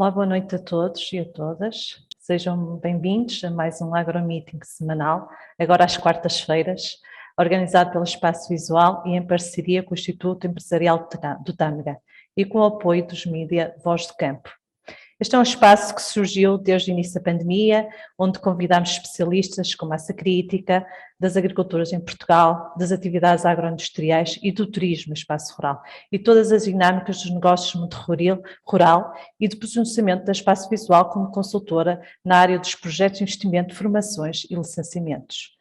Olá, boa noite a todos e a todas. Sejam bem-vindos a mais um AgroMeeting semanal, agora às quartas-feiras, organizado pelo Espaço Visual e em parceria com o Instituto Empresarial do Tâmega e com o apoio dos mídia Voz do Campo. Este é um espaço que surgiu desde o início da pandemia, onde convidamos especialistas com massa crítica das agriculturas em Portugal, das atividades agroindustriais e do turismo no espaço rural, e todas as dinâmicas dos negócios no mundo rural e do posicionamento da Espaço Visual como consultora na área dos projetos de investimento, formações e licenciamentos.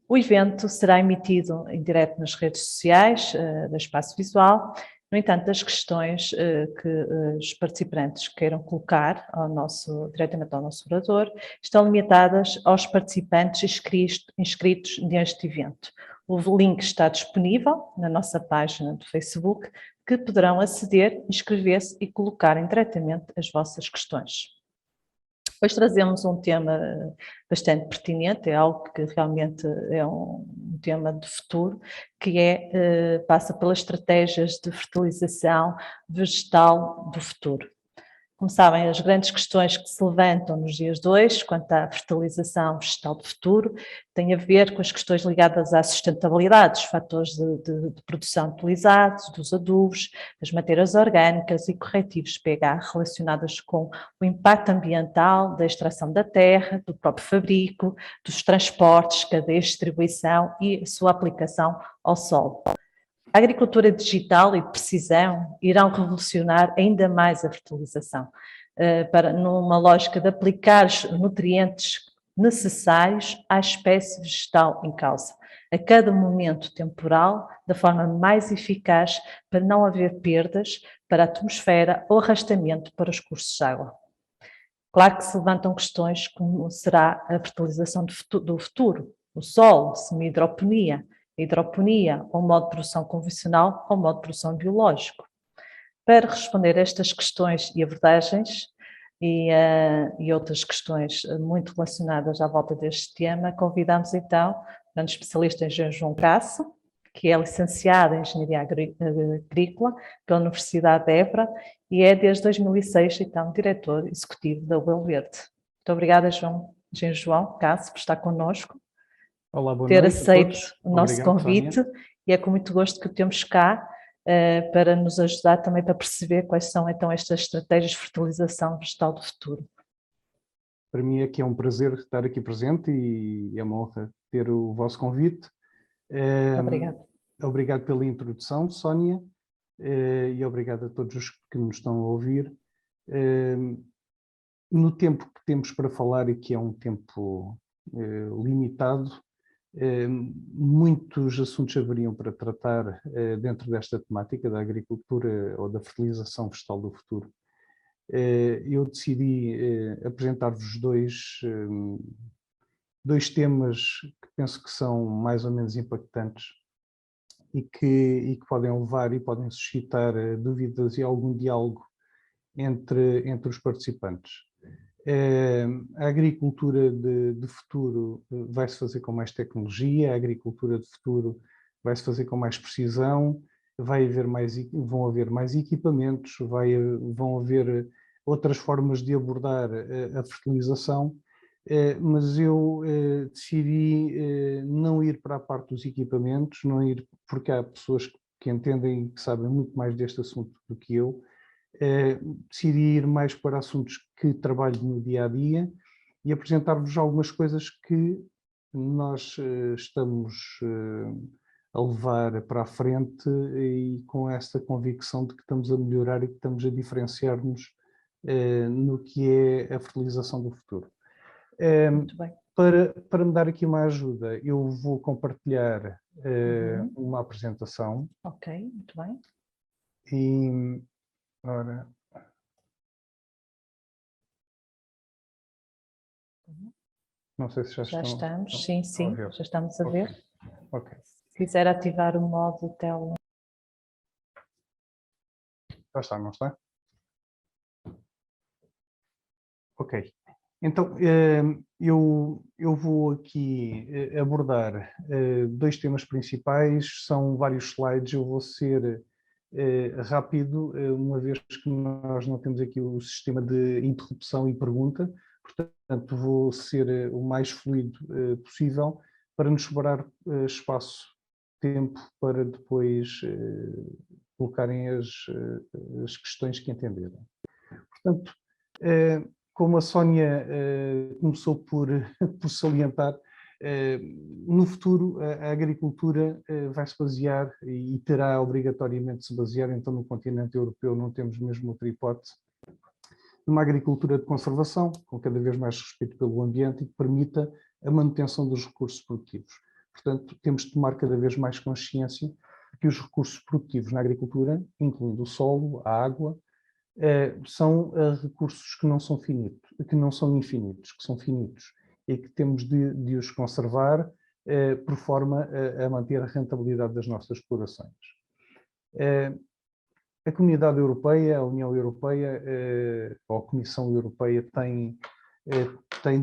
O evento será emitido em direto nas redes sociais da Espaço Visual. No entanto, as questões que os participantes queiram colocar diretamente ao nosso orador estão limitadas aos participantes inscritos neste evento. O link está disponível na nossa página do Facebook, que poderão aceder, inscrever-se e colocarem diretamente as vossas questões. Hoje trazemos um tema bastante pertinente, é algo que realmente é um tema de futuro, que passa pelas estratégias de fertilização vegetal do futuro. Como sabem, as grandes questões que se levantam nos dias de hoje, quanto à fertilização vegetal do futuro, têm a ver com as questões ligadas à sustentabilidade, dos fatores de produção utilizados, dos adubos, das matérias orgânicas e corretivos pH relacionadas com o impacto ambiental da extração da terra, do próprio fabrico, dos transportes, cadeias de distribuição e a sua aplicação ao solo. A agricultura digital e de precisão irão revolucionar ainda mais a fertilização, numa lógica de aplicar os nutrientes necessários à espécie vegetal em causa, a cada momento temporal, da forma mais eficaz para não haver perdas para a atmosfera ou arrastamento para os cursos de água. Claro que se levantam questões como será a fertilização do futuro, o solo, semi-hidroponia, hidroponia, ou modo de produção convencional ou modo de produção biológico. Para responder a estas questões e abordagens e outras questões muito relacionadas à volta deste tema, convidamos então o grande especialista em engenheiro João Casso, que é licenciado em Engenharia Agrícola pela Universidade de Évora e é desde 2006 então diretor executivo da Ouro Verde. Muito obrigada, engenheiro João Casso, por estar connosco. Olá, boa ter noite aceito o nosso Obrigado, convite, Sónia. E é com muito gosto que o temos cá para nos ajudar também para perceber quais são então estas estratégias de fertilização vegetal do futuro. Para mim é que é um prazer estar aqui presente e é uma honra ter o vosso convite. Obrigada. Obrigado pela introdução, Sónia, e obrigado a todos os que nos estão a ouvir. No tempo que temos para falar, e que é um tempo limitado, muitos assuntos haveriam para tratar dentro desta temática da agricultura ou da fertilização vegetal do futuro. Eu decidi apresentar-vos dois temas que penso que são mais ou menos impactantes e que podem levar e podem suscitar dúvidas e algum diálogo entre os participantes. A agricultura de futuro vai-se fazer com mais tecnologia, a agricultura de futuro vai-se fazer com mais precisão, vão haver mais equipamentos, vão haver outras formas de abordar a fertilização, mas eu decidi não ir para a parte dos equipamentos, não ir, porque há pessoas que entendem e que sabem muito mais deste assunto do que eu. Decidi ir mais para assuntos que trabalho no dia-a-dia e apresentar-vos algumas coisas que nós estamos a levar para a frente e com esta convicção de que estamos a melhorar e que estamos a diferenciar-nos no que é a fertilização do futuro. Muito bem. Para me dar aqui uma ajuda, eu vou compartilhar uma apresentação. Ok, muito bem. E, ora, não sei se já estamos, sim, já estamos a ver. Ok. Se quiser ativar o modo tela. Já está, não está? Ok. Então, eu vou aqui abordar dois temas principais, são vários slides, eu vou ser rápido, uma vez que nós não temos aqui o sistema de interrupção e pergunta, portanto vou ser o mais fluido possível para nos sobrar espaço, tempo para depois colocarem as questões que entenderem. Portanto, como a Sónia começou por salientar, no futuro a agricultura vai se basear e terá obrigatoriamente de se basear, então no continente europeu não temos mesmo outra hipótese, numa agricultura de conservação, com cada vez mais respeito pelo ambiente e que permita a manutenção dos recursos produtivos. Portanto, temos de tomar cada vez mais consciência que os recursos produtivos na agricultura, incluindo o solo, a água, são recursos que não são finitos, que não são infinitos, que são finitos e que temos de os conservar por forma a manter a rentabilidade das nossas explorações. A Comunidade Europeia, a União Europeia, ou a Comissão Europeia tem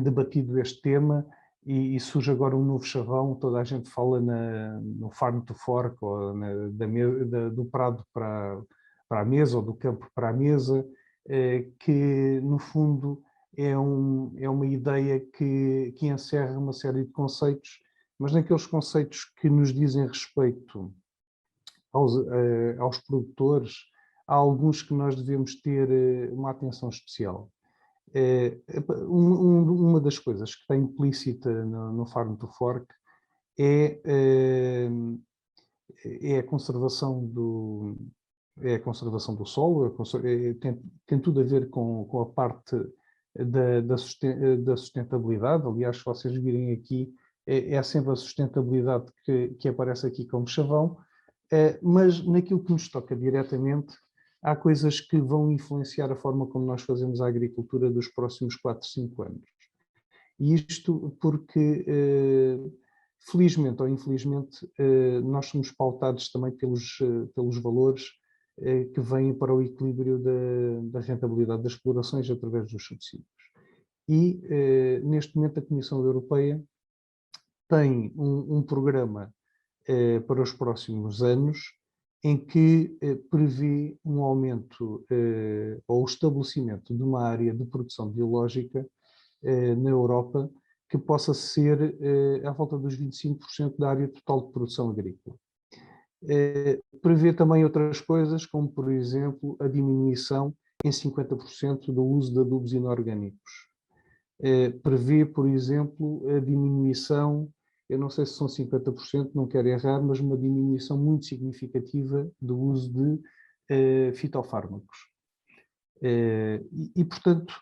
debatido este tema e surge agora um novo chavão, toda a gente fala no Farm to Fork, ou do prado para a mesa, ou do campo para a mesa, que no fundo é uma ideia que encerra uma série de conceitos, mas naqueles conceitos que nos dizem respeito aos produtores, há alguns que nós devemos ter uma atenção especial. Uma das coisas que está implícita no Farm to Fork é a conservação do solo, tem tudo a ver com a parte da sustentabilidade. Aliás, se vocês virem aqui, é sempre a sustentabilidade que aparece aqui como chavão, mas naquilo que nos toca diretamente, há coisas que vão influenciar a forma como nós fazemos a agricultura dos próximos 4, 5 anos. E isto porque, felizmente ou infelizmente, nós somos pautados também pelos valores que vêm para o equilíbrio da rentabilidade das explorações através dos subsídios. E, neste momento, a Comissão Europeia tem um programa para os próximos anos, em que prevê um aumento ou o estabelecimento de uma área de produção biológica na Europa que possa ser à volta dos 25% da área total de produção agrícola. Prevê também outras coisas, como, por exemplo, a diminuição em 50% do uso de adubos inorgânicos. Prevê, por exemplo, a diminuição, eu não sei se são 50%, não quero errar, mas uma diminuição muito significativa do uso de fitofármacos. Portanto,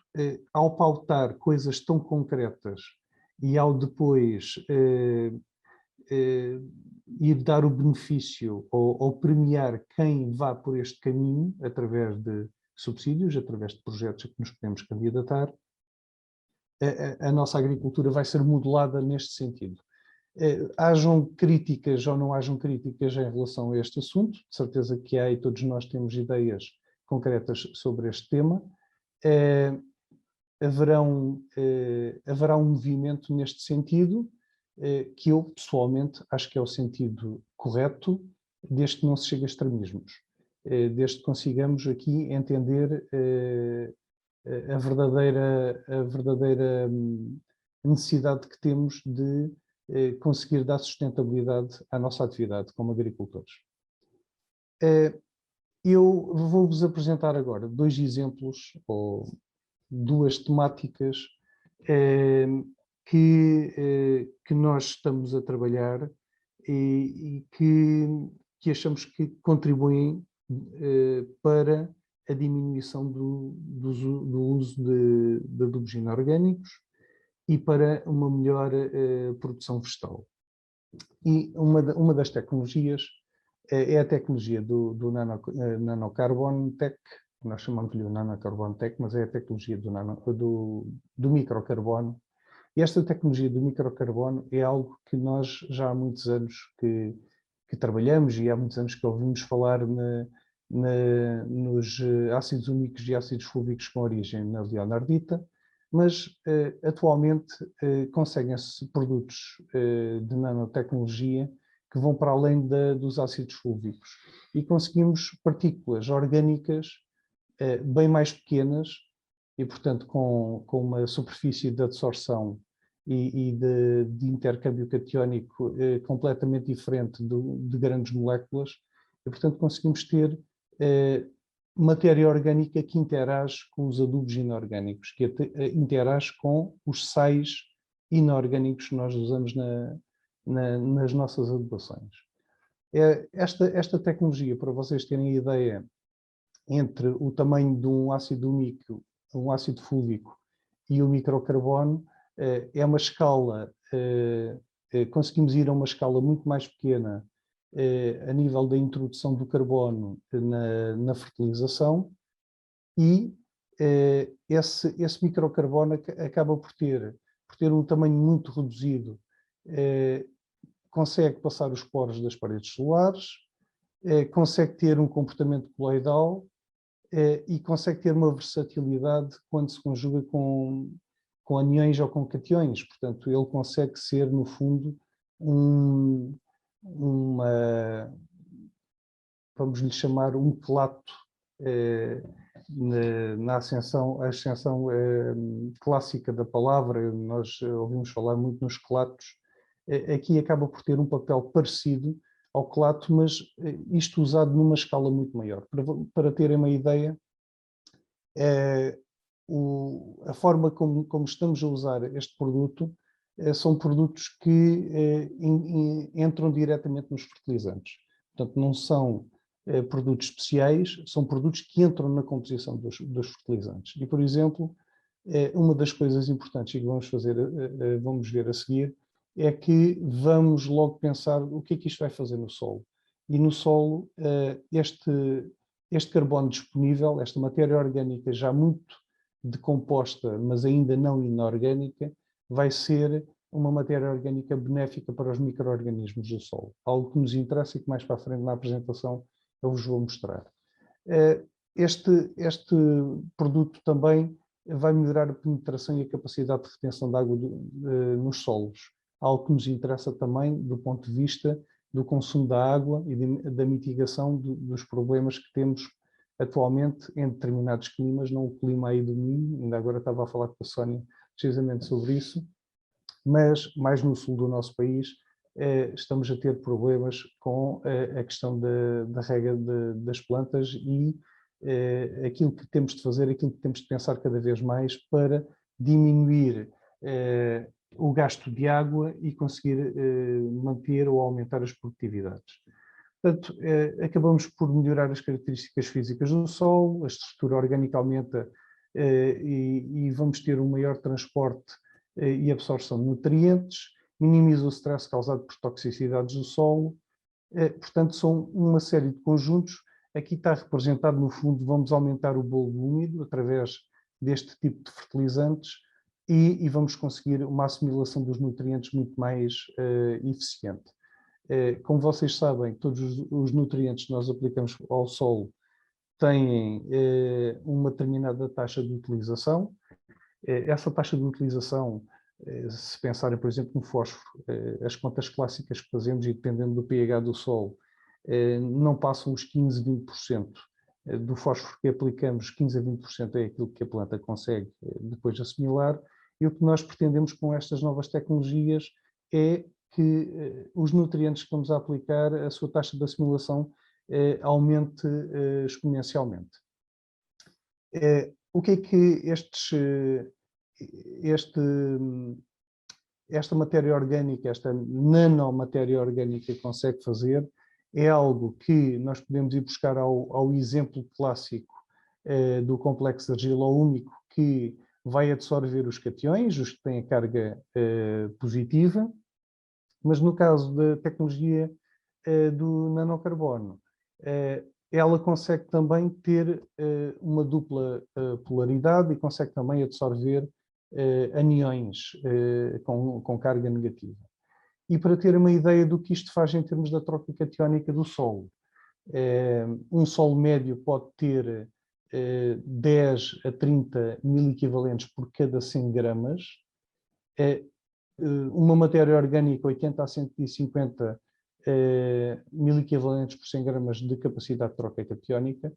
ao pautar coisas tão concretas e ao depois ir dar o benefício ou premiar quem vá por este caminho através de subsídios, através de projetos a que nos podemos candidatar, a nossa agricultura vai ser modelada neste sentido. Hajam críticas ou não hajam críticas em relação a este assunto, de certeza que há e todos nós temos ideias concretas sobre este tema. Haverá um movimento neste sentido, que eu pessoalmente acho que é o sentido correto, desde que não se chegue a extremismos, desde que consigamos aqui entender a verdadeira necessidade que temos de conseguir dar sustentabilidade à nossa atividade como agricultores. Eu vou-vos apresentar agora 2 exemplos, ou 2 temáticas que nós estamos a trabalhar e que achamos que contribuem para a diminuição do uso de adubos inorgânicos e para uma melhor produção vegetal. E uma das tecnologias é a tecnologia do Nanocarbon Tech. Nós chamamos-lhe o Nanocarbon Tech, mas é a tecnologia do microcarbono. E esta tecnologia do microcarbono é algo que nós já há muitos anos que trabalhamos e há muitos anos que ouvimos falar nos ácidos úmicos e ácidos fúlvicos com origem na leonardita, mas atualmente conseguem-se produtos de nanotecnologia que vão para além dos ácidos fúlvicos. E conseguimos partículas orgânicas bem mais pequenas e, portanto, com uma superfície de absorção e de intercâmbio catiónico completamente diferente de grandes moléculas. E, portanto, conseguimos ter matéria orgânica que interage com os adubos inorgânicos, que interage com os sais inorgânicos que nós usamos nas nossas adubações. Esta tecnologia, para vocês terem ideia, entre o tamanho de um ácido úmico, um ácido fúlvico e o microcarbono, é uma escala, conseguimos ir a uma escala muito mais pequena a nível da introdução do carbono na fertilização, e esse microcarbono acaba por ter um tamanho muito reduzido, consegue passar os poros das paredes solares, consegue ter um comportamento coloidal e consegue ter uma versatilidade quando se conjuga com aniões ou com cationes. Portanto, ele consegue ser, no fundo, vamos lhe chamar um quelato na ascensão clássica da palavra. Nós ouvimos falar muito nos quelatos. Aqui acaba por ter um papel parecido ao quelato, mas isto usado numa escala muito maior. Para terem uma ideia, a forma como estamos a usar este produto são produtos que entram diretamente nos fertilizantes. Portanto, não são produtos especiais, são produtos que entram na composição dos fertilizantes. E, por exemplo, uma das coisas importantes que vamos ver a seguir, é que vamos logo pensar o que é que isto vai fazer no solo. E no solo, este carbono disponível, esta matéria orgânica já muito decomposta, mas ainda não inorgânica, vai ser uma matéria orgânica benéfica para os micro-organismos do solo. Algo que nos interessa e que mais para a frente na apresentação eu vos vou mostrar. Este produto também vai melhorar a penetração e a capacidade de retenção de água nos solos. Algo que nos interessa também do ponto de vista do consumo da água e da mitigação dos problemas que temos atualmente em determinados climas, não o clima aí do Minho, ainda agora estava a falar com a Sónia precisamente sobre isso, mas mais no sul do nosso país estamos a ter problemas com a questão da rega das plantas e aquilo que temos de fazer, aquilo que temos de pensar cada vez mais para diminuir o gasto de água e conseguir manter ou aumentar as produtividades. Portanto, acabamos por melhorar as características físicas do solo, a estrutura orgânica aumenta e vamos ter um maior transporte e absorção de nutrientes, minimiza o stress causado por toxicidades do solo. Portanto, são uma série de conjuntos. Aqui está representado, no fundo, vamos aumentar o bolo úmido através deste tipo de fertilizantes e vamos conseguir uma assimilação dos nutrientes muito mais eficiente. Como vocês sabem, todos os nutrientes que nós aplicamos ao solo têm uma determinada taxa de utilização. Essa taxa de utilização, se pensarem, por exemplo, no fósforo, as contas clássicas que fazemos, e dependendo do pH do solo, não passam os 15, 20%. Do fósforo que aplicamos, 15 a 20% é aquilo que a planta consegue depois assimilar, e o que nós pretendemos com estas novas tecnologias é que os nutrientes que estamos a aplicar, a sua taxa de assimilação aumente exponencialmente. O que é que esta matéria orgânica, esta nanomatéria orgânica consegue fazer? É algo que nós podemos ir buscar ao exemplo clássico do complexo de argila úmico, que vai absorver os cationes, os que têm a carga positiva, mas no caso da tecnologia do nanocarbono, ela consegue também ter uma dupla polaridade e consegue também absorver aniões com carga negativa. E para ter uma ideia do que isto faz em termos da troca catiónica do solo, um solo médio pode ter 10 a 30 miliequivalentes por cada 100 gramas, uma matéria orgânica 80 a 150 1000 equivalentes por 100 gramas de capacidade de troca catiónica,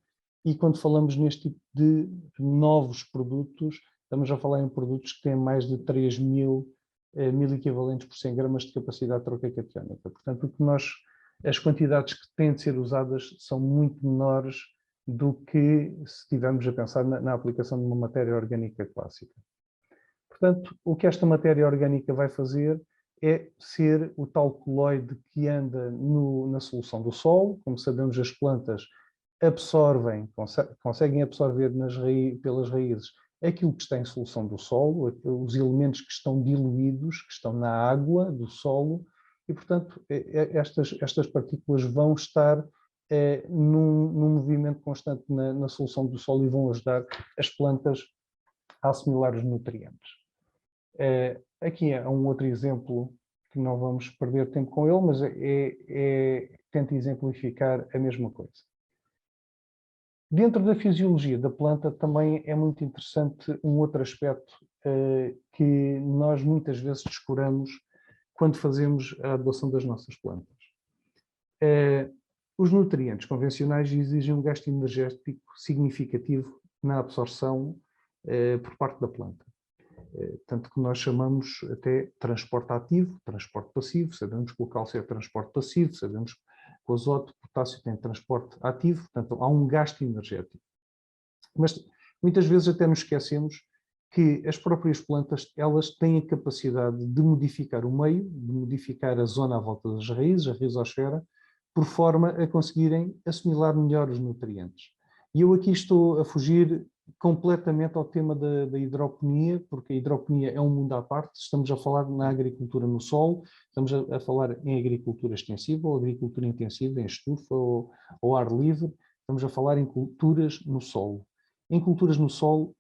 e quando falamos neste tipo de novos produtos, estamos a falar em produtos que têm mais de 3000 1000 equivalentes por 100 gramas de capacidade de troca catiónica. Portanto, as quantidades que têm de ser usadas são muito menores do que se estivermos a pensar na aplicação de uma matéria orgânica clássica. Portanto, o que esta matéria orgânica vai fazer é ser o tal coloide que anda na solução do solo. Como sabemos, as plantas absorvem, conseguem absorver pelas raízes aquilo que está em solução do solo, os elementos que estão diluídos, que estão na água do solo, e, portanto, estas partículas vão estar num movimento constante na solução do solo e vão ajudar as plantas a assimilar os nutrientes. Aqui é um outro exemplo que não vamos perder tempo com ele, mas tenta exemplificar a mesma coisa. Dentro da fisiologia da planta também é muito interessante um outro aspecto que nós muitas vezes descuramos quando fazemos a adubação das nossas plantas. Os nutrientes convencionais exigem um gasto energético significativo na absorção por parte da planta. Tanto que nós chamamos até transporte ativo, transporte passivo. Sabemos que o cálcio é transporte passivo, sabemos que o azoto, o potássio tem transporte ativo, portanto há um gasto energético. Mas muitas vezes até nos esquecemos que as próprias plantas, elas têm a capacidade de modificar o meio, de modificar a zona à volta das raízes, a rizosfera, por forma a conseguirem assimilar melhor os nutrientes. E eu aqui estou a fugir completamente ao tema da hidroponia, porque a hidroponia é um mundo à parte. Estamos a falar na agricultura no solo, estamos a falar em agricultura extensiva ou agricultura intensiva, em estufa ou ar livre, estamos a falar em culturas no solo. Em culturas no solo,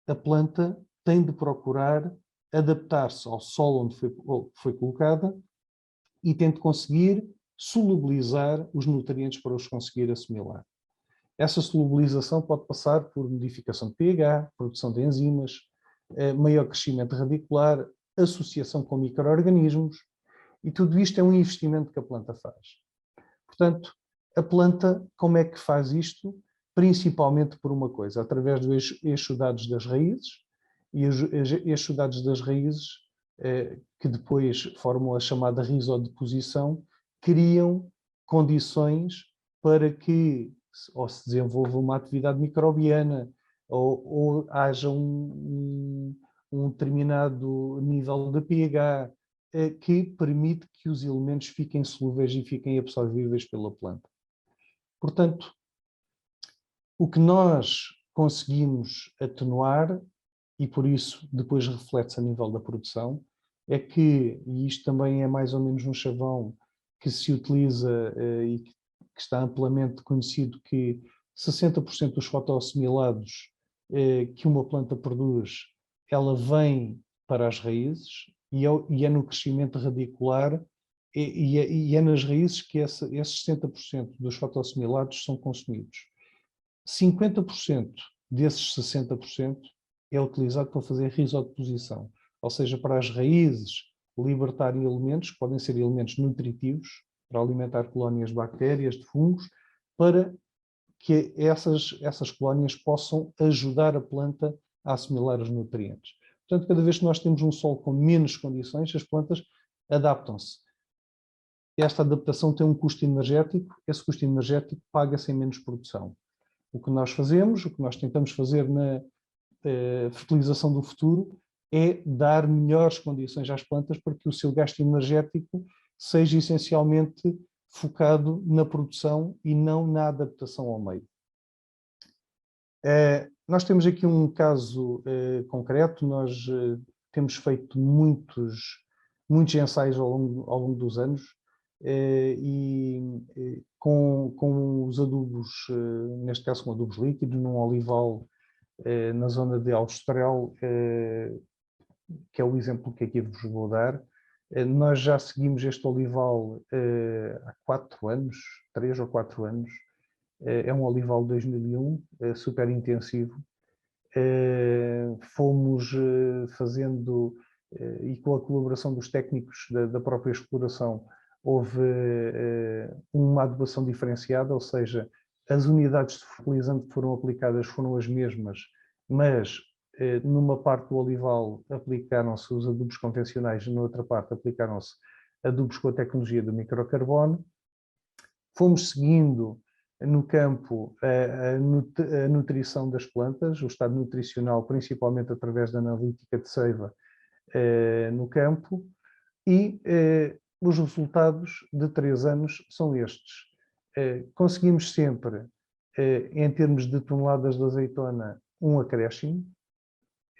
a planta tem de procurar adaptar-se ao solo onde foi colocada e tem de conseguir solubilizar os nutrientes para os conseguir assimilar. Essa solubilização pode passar por modificação de pH, produção de enzimas, maior crescimento radicular, associação com micro-organismos, e tudo isto é um investimento que a planta faz. Portanto, a planta, como é que faz isto? Principalmente por uma coisa, através dos exudados das raízes, e os exudados das raízes, que depois formam a chamada rizodeposição, criam condições para que ou se desenvolva uma atividade microbiana, ou haja um determinado nível de pH que permite que os elementos fiquem solúveis e fiquem absorvíveis pela planta. Portanto, o que nós conseguimos atenuar, e por isso depois reflete-se a nível da produção, é que, e isto também é mais ou menos um chavão que se utiliza e que está amplamente conhecido, que 60% dos fotoassimilados que uma planta produz, ela vem para as raízes e é no crescimento radicular e é nas raízes que esses 60% dos fotoassimilados são consumidos. 50% desses 60% é utilizado para fazer rizodeposição, ou seja, para as raízes libertarem elementos, que podem ser elementos nutritivos, para alimentar colónias de bactérias, de fungos, para que essas colónias possam ajudar a planta a assimilar os nutrientes. Portanto, cada vez que nós temos um solo com menos condições, as plantas adaptam-se. Esta adaptação tem um custo energético, esse custo energético paga-se em menos produção. O que nós fazemos, o que nós tentamos fazer na fertilização do futuro, é dar melhores condições às plantas para que o seu gasto energético seja essencialmente focado na produção e não na adaptação ao meio. Nós temos aqui um caso concreto, nós temos feito muitos ensaios ao longo dos anos e com os adubos, neste caso com adubos líquidos, num olival na zona de Austral, que é o exemplo que aqui vos vou dar. Nós já seguimos este olival há 4 anos, 3 ou 4 anos. É um olival de 2001, super intensivo. Fomos fazendo, e com a colaboração dos técnicos da própria exploração, houve uma adubação diferenciada, ou seja, as unidades de fertilizante que foram aplicadas foram as mesmas, mas numa parte do olival aplicaram-se os adubos convencionais, na outra parte aplicaram-se adubos com a tecnologia do microcarbono. Fomos seguindo no campo a nutrição das plantas, o estado nutricional, principalmente através da analítica de seiva no campo, e os resultados de 3 anos são estes. Conseguimos sempre, em termos de toneladas de azeitona, um acréscimo,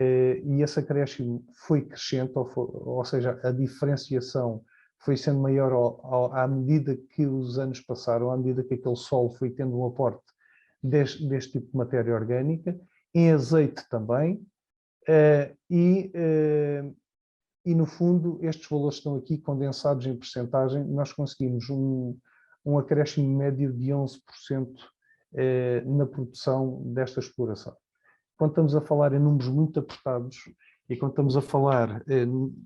e esse acréscimo foi crescente, ou seja, a diferenciação foi sendo maior à medida que os anos passaram, à medida que aquele solo foi tendo um aporte deste tipo de matéria orgânica, em azeite também, e no fundo estes valores estão aqui condensados em percentagem. Nós conseguimos um acréscimo médio de 11% na produção desta exploração. Quando estamos a falar em números muito apertados, e quando estamos a falar,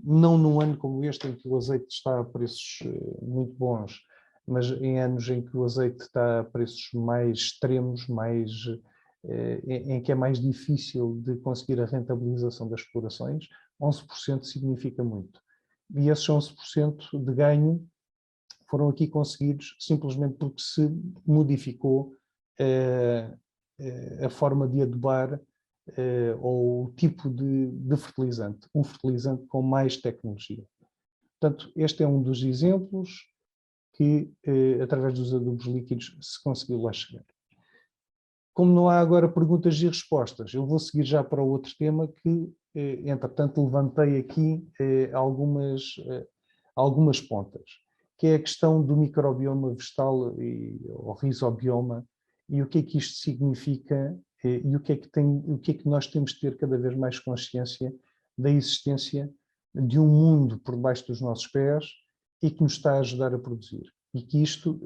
não num ano como este, em que o azeite está a preços muito bons, mas em anos em que o azeite está a preços mais extremos, em que é mais difícil de conseguir a rentabilização das explorações, 11% significa muito. E esses 11% de ganho foram aqui conseguidos simplesmente porque se modificou a forma de adubar ou o tipo de fertilizante, um fertilizante com mais tecnologia. Portanto, este é um dos exemplos que, através dos adubos líquidos, se conseguiu lá chegar. Como não há agora perguntas e respostas, eu vou seguir já para o outro tema que, entretanto, levantei aqui algumas pontas, que é a questão do microbioma vegetal ou rizobioma, e o que é que isto significa e o que é que nós temos de ter cada vez mais consciência da existência de um mundo por debaixo dos nossos pés e que nos está a ajudar a produzir. E que isto,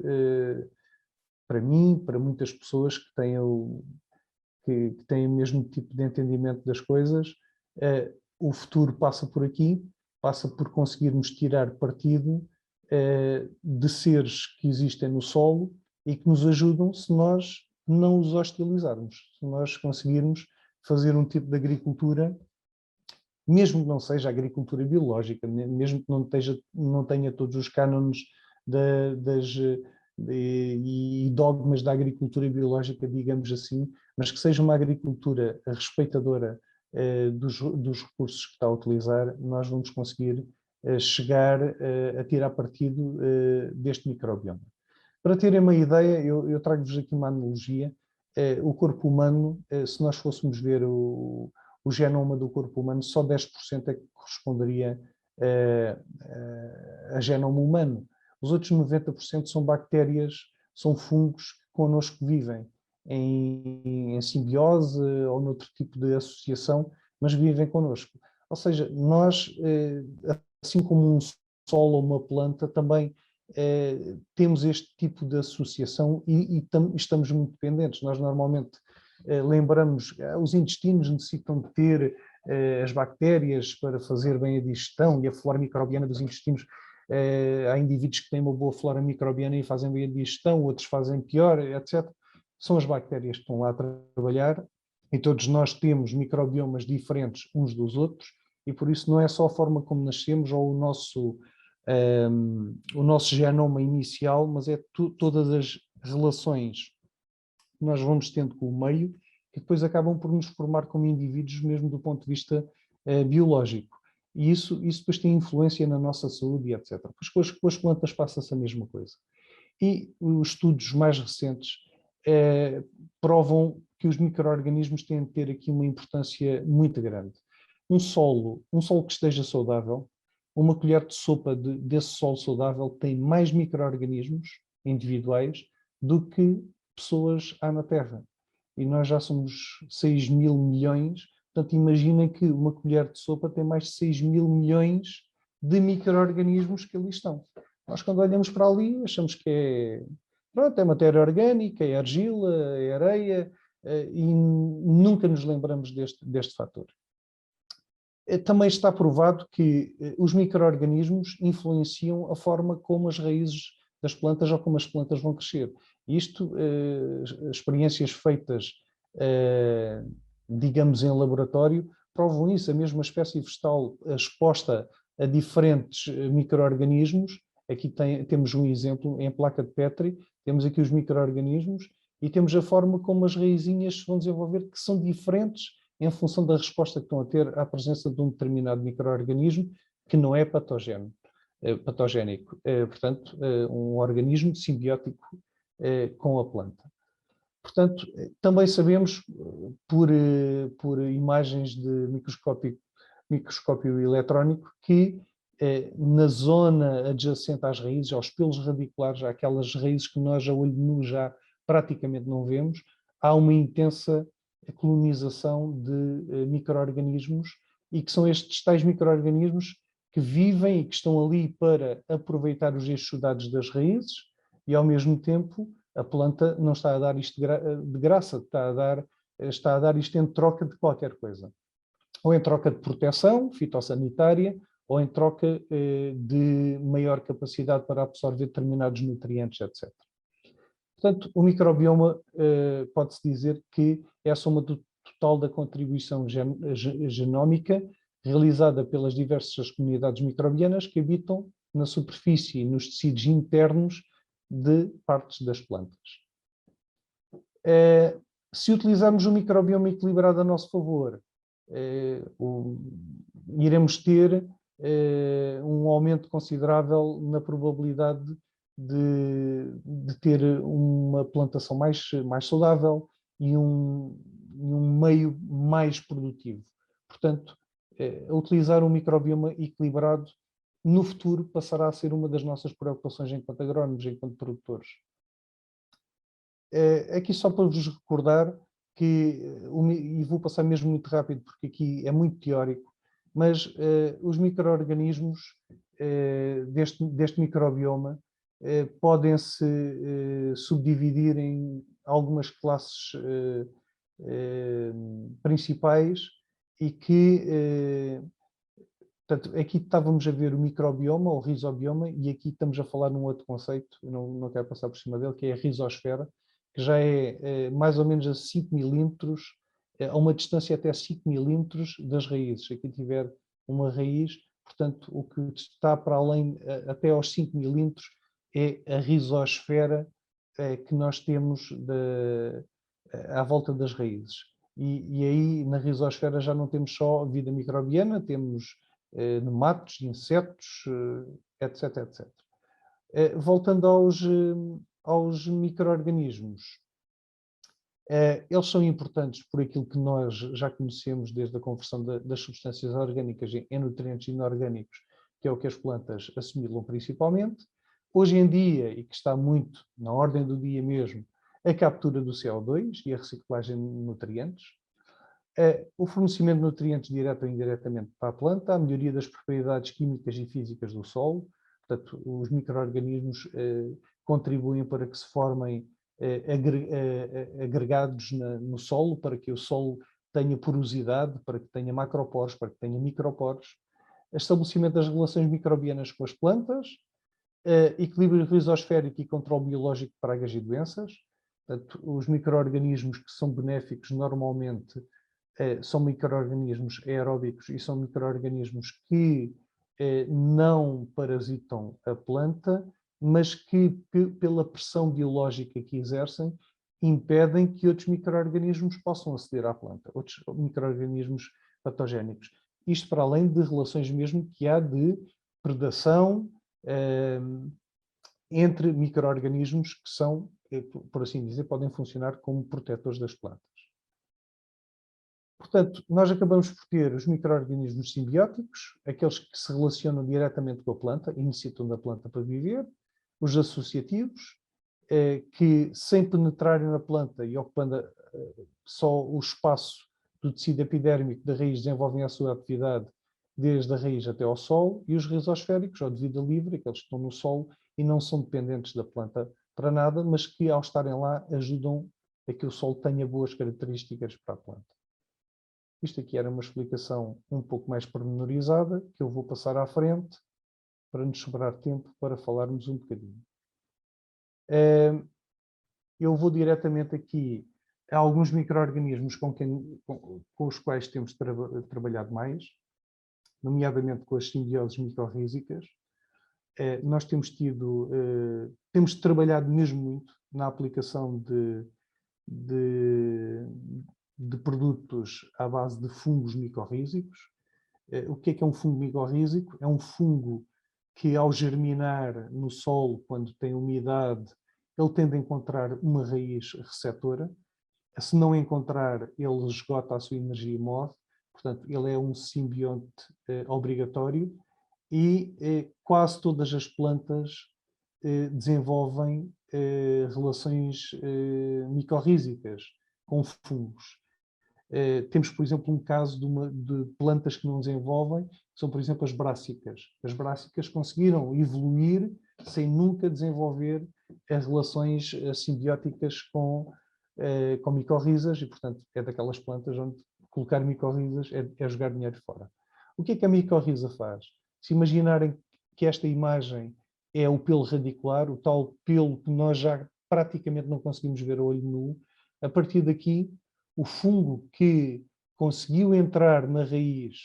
para mim, para muitas pessoas que têm o mesmo tipo de entendimento das coisas, o futuro passa por aqui, passa por conseguirmos tirar partido de seres que existem no solo e que nos ajudam se nós não os hostilizarmos, se nós conseguirmos fazer um tipo de agricultura, mesmo que não seja agricultura biológica, mesmo que não tenha todos os cânones e dogmas da agricultura biológica, digamos assim, mas que seja uma agricultura respeitadora dos recursos que está a utilizar, nós vamos conseguir chegar a tirar partido deste microbioma. Para terem uma ideia, eu trago-vos aqui uma analogia. O corpo humano, se nós fôssemos ver o genoma do corpo humano, só 10% é que corresponderia a genoma humano. Os outros 90% são bactérias, são fungos que connosco vivem em simbiose ou noutro tipo de associação, mas vivem connosco. Ou seja, nós, assim como um solo ou uma planta, também temos este tipo de associação e estamos muito dependentes. Nós normalmente lembramos que os intestinos necessitam de ter as bactérias para fazer bem a digestão e a flora microbiana dos intestinos. Há indivíduos que têm uma boa flora microbiana e fazem bem a digestão, outros fazem pior, etc. São as bactérias que estão lá a trabalhar e todos nós temos microbiomas diferentes uns dos outros e por isso não é só a forma como nascemos ou o nosso genoma inicial, mas é todas as relações que nós vamos tendo com o meio que depois acabam por nos formar como indivíduos mesmo do ponto de vista biológico. E isso depois tem influência na nossa saúde, etc. Pois com as plantas passa-se a mesma coisa. E os estudos mais recentes provam que os micro-organismos têm de ter aqui uma importância muito grande. Um solo que esteja saudável, uma colher de sopa desse solo saudável tem mais micro-organismos individuais do que pessoas há na Terra. E nós já somos 6 mil milhões, portanto imaginem que uma colher de sopa tem mais de 6 mil milhões de micro-organismos que ali estão. Nós quando olhamos para ali achamos que é matéria orgânica, é argila, é areia, e nunca nos lembramos deste fator. Também está provado que os micro-organismos influenciam a forma como as raízes das plantas ou como as plantas vão crescer. Isto, experiências feitas, digamos, em laboratório, provam isso. A mesma espécie vegetal exposta a diferentes micro-organismos, aqui temos um exemplo em placa de Petri, temos aqui os micro-organismos e temos a forma como as raizinhas se vão desenvolver, que são diferentes em função da resposta que estão a ter à presença de um determinado micro-organismo que não é patogénico. Portanto, um organismo simbiótico com a planta. Portanto, também sabemos, por imagens de microscópio eletrónico, que na zona adjacente às raízes, aos pelos radiculares, àquelas raízes que nós a olho nu já praticamente não vemos, há uma intensa colonização de micro-organismos, e que são estes tais micro-organismos que vivem e que estão ali para aproveitar os exudados das raízes, e ao mesmo tempo a planta não está a dar isto de graça, está a dar isto em troca de qualquer coisa. Ou em troca de proteção fitossanitária, ou em troca de maior capacidade para absorver determinados nutrientes, etc. Portanto, o microbioma pode-se dizer que é a soma total da contribuição genómica realizada pelas diversas comunidades microbianas que habitam na superfície e nos tecidos internos de partes das plantas. Se utilizarmos o microbioma equilibrado a nosso favor, iremos ter um aumento considerável na probabilidade de ter uma plantação mais saudável e um meio mais produtivo. Portanto, utilizar um microbioma equilibrado no futuro passará a ser uma das nossas preocupações enquanto agrónomos, enquanto produtores. Aqui só para vos recordar que, e vou passar mesmo muito rápido porque aqui é muito teórico, mas os micro-organismos deste microbioma podem-se subdividir em algumas classes principais e que portanto, aqui estávamos a ver o microbioma, ou rizobioma, e aqui estamos a falar num outro conceito, eu não quero passar por cima dele, que é a rizosfera, que já é mais ou menos a 5 milímetros, a uma distância até 5 milímetros das raízes. Aqui tiver uma raiz, portanto, o que está para além, até aos 5 milímetros, é a rizosfera que nós temos à volta das raízes. E aí, na rizosfera, já não temos só vida microbiana, temos nematos, insetos, etc, etc. Voltando aos micro-organismos, eles são importantes por aquilo que nós já conhecemos desde a conversão das substâncias orgânicas em nutrientes inorgânicos, que é o que as plantas assimilam principalmente. Hoje em dia, e que está muito na ordem do dia mesmo, a captura do CO2 e a reciclagem de nutrientes, o fornecimento de nutrientes direto ou indiretamente para a planta, a melhoria das propriedades químicas e físicas do solo. Portanto, os micro-organismos contribuem para que se formem agregados no solo, para que o solo tenha porosidade, para que tenha macroporos, para que tenha microporos. Estabelecimento das relações microbianas com as plantas, equilíbrio rizosférico e controle biológico de pragas e doenças. Portanto, os micro-organismos que são benéficos normalmente são micro-organismos aeróbicos e são micro-organismos que não parasitam a planta, mas que, pela pressão biológica que exercem, impedem que outros micro-organismos possam aceder à planta, outros micro-organismos patogénicos. Isto para além de relações mesmo que há de predação entre micro-organismos que são, por assim dizer, podem funcionar como protetores das plantas. Portanto, nós acabamos por ter os micro-organismos simbióticos, aqueles que se relacionam diretamente com a planta e necessitam da planta para viver, os associativos, que sem penetrarem na planta e ocupando só o espaço do tecido epidérmico da raiz, desenvolvem a sua atividade desde a raiz até ao solo, e os rizosféricos, ou de vida livre, aqueles que estão no solo e não são dependentes da planta para nada, mas que ao estarem lá ajudam a que o solo tenha boas características para a planta. Isto aqui era uma explicação um pouco mais pormenorizada, que eu vou passar à frente, para nos sobrar tempo para falarmos um bocadinho. Eu vou diretamente aqui a alguns micro-organismos com os quais temos trabalhado mais, nomeadamente com as simbioses micorrízicas. Nós temos trabalhado mesmo muito na aplicação de produtos à base de fungos micorrízicos. O que é um fungo micorrízico? É um fungo que, ao germinar no solo, quando tem umidade, ele tende a encontrar uma raiz receptora. Se não encontrar, ele esgota a sua energia e morre. Portanto, ele é um simbionte obrigatório e quase todas as plantas desenvolvem relações micorrízicas com fungos. Temos, por exemplo, um caso de plantas que não desenvolvem, que são, por exemplo, as brássicas. As brássicas conseguiram evoluir sem nunca desenvolver relações simbióticas com micorrizas e, portanto, é daquelas plantas onde colocar micorrizas é jogar dinheiro fora. O que é que a micorriza faz? Se imaginarem que esta imagem é o pelo radicular, o tal pelo que nós já praticamente não conseguimos ver a olho nu, a partir daqui o fungo que conseguiu entrar na raiz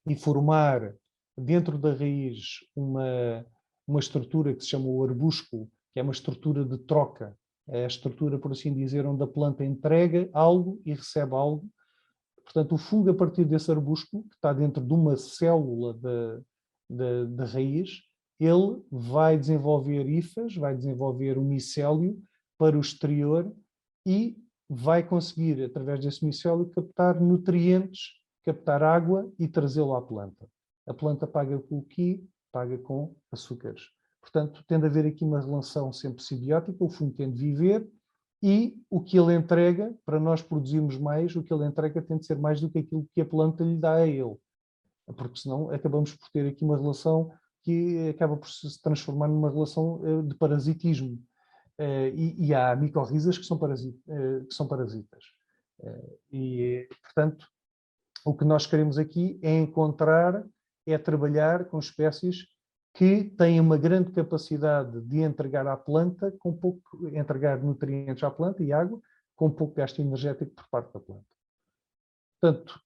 e formar dentro da raiz uma estrutura que se chama o arbúsculo, que é uma estrutura de troca. É a estrutura, por assim dizer, onde a planta entrega algo e recebe algo. Portanto, o fungo, a partir desse arbúsculo, que está dentro de uma célula da raiz, ele vai desenvolver hifas, vai desenvolver um micélio para o exterior e vai conseguir, através desse micélio, captar nutrientes, captar água e trazê-lo à planta. A planta paga com o quê? Paga com açúcares. Portanto, tem de haver aqui uma relação sempre simbiótica, o fungo tem de viver e o que ele entrega, para nós produzirmos mais, o que ele entrega tem de ser mais do que aquilo que a planta lhe dá a ele. Porque senão acabamos por ter aqui uma relação que acaba por se transformar numa relação de parasitismo. E há micorrizas que são parasitas. Portanto, o que nós queremos aqui é trabalhar com espécies que têm uma grande capacidade de entregar à planta, entregar nutrientes à planta e água, com pouco gasto energético por parte da planta. Portanto,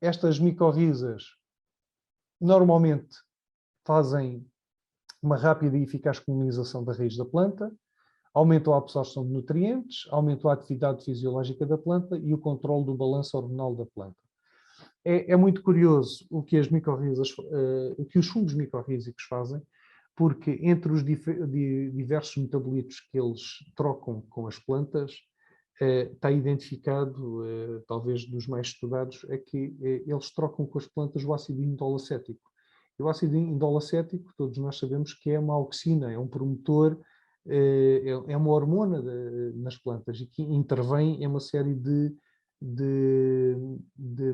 estas micorrizas normalmente fazem uma rápida e eficaz colonização da raiz da planta, aumentam a absorção de nutrientes, aumentam a atividade fisiológica da planta e o controle do balanço hormonal da planta. É muito curioso o que os fungos micorrízicos fazem, porque entre os diversos metabolitos que eles trocam com as plantas, está identificado, talvez dos mais estudados, é que eles trocam com as plantas o ácido indolacético. E o ácido indolacético, todos nós sabemos que é uma auxina, é um promotor, é uma hormona nas plantas e que intervém em uma série de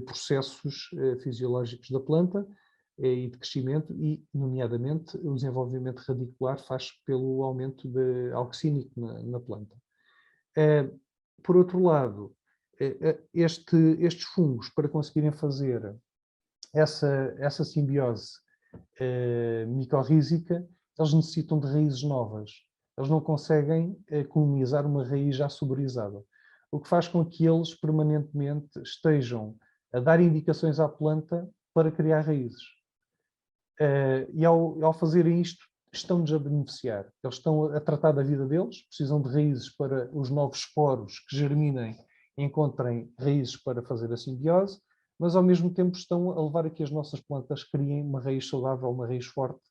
processos fisiológicos da planta e de crescimento e, nomeadamente, o desenvolvimento radicular faz pelo aumento auxínico na planta. Por outro lado, estes fungos, para conseguirem fazer essa simbiose micorrízica, eles necessitam de raízes novas. Eles não conseguem colonizar uma raiz já suberizada. O que faz com que eles permanentemente estejam a dar indicações à planta para criar raízes. E ao fazerem isto, estão-nos a beneficiar. Eles estão a tratar da vida deles, precisam de raízes para os novos esporos que germinem e encontrem raízes para fazer a simbiose, mas ao mesmo tempo estão a levar a que as nossas plantas criem uma raiz saudável, uma raiz forte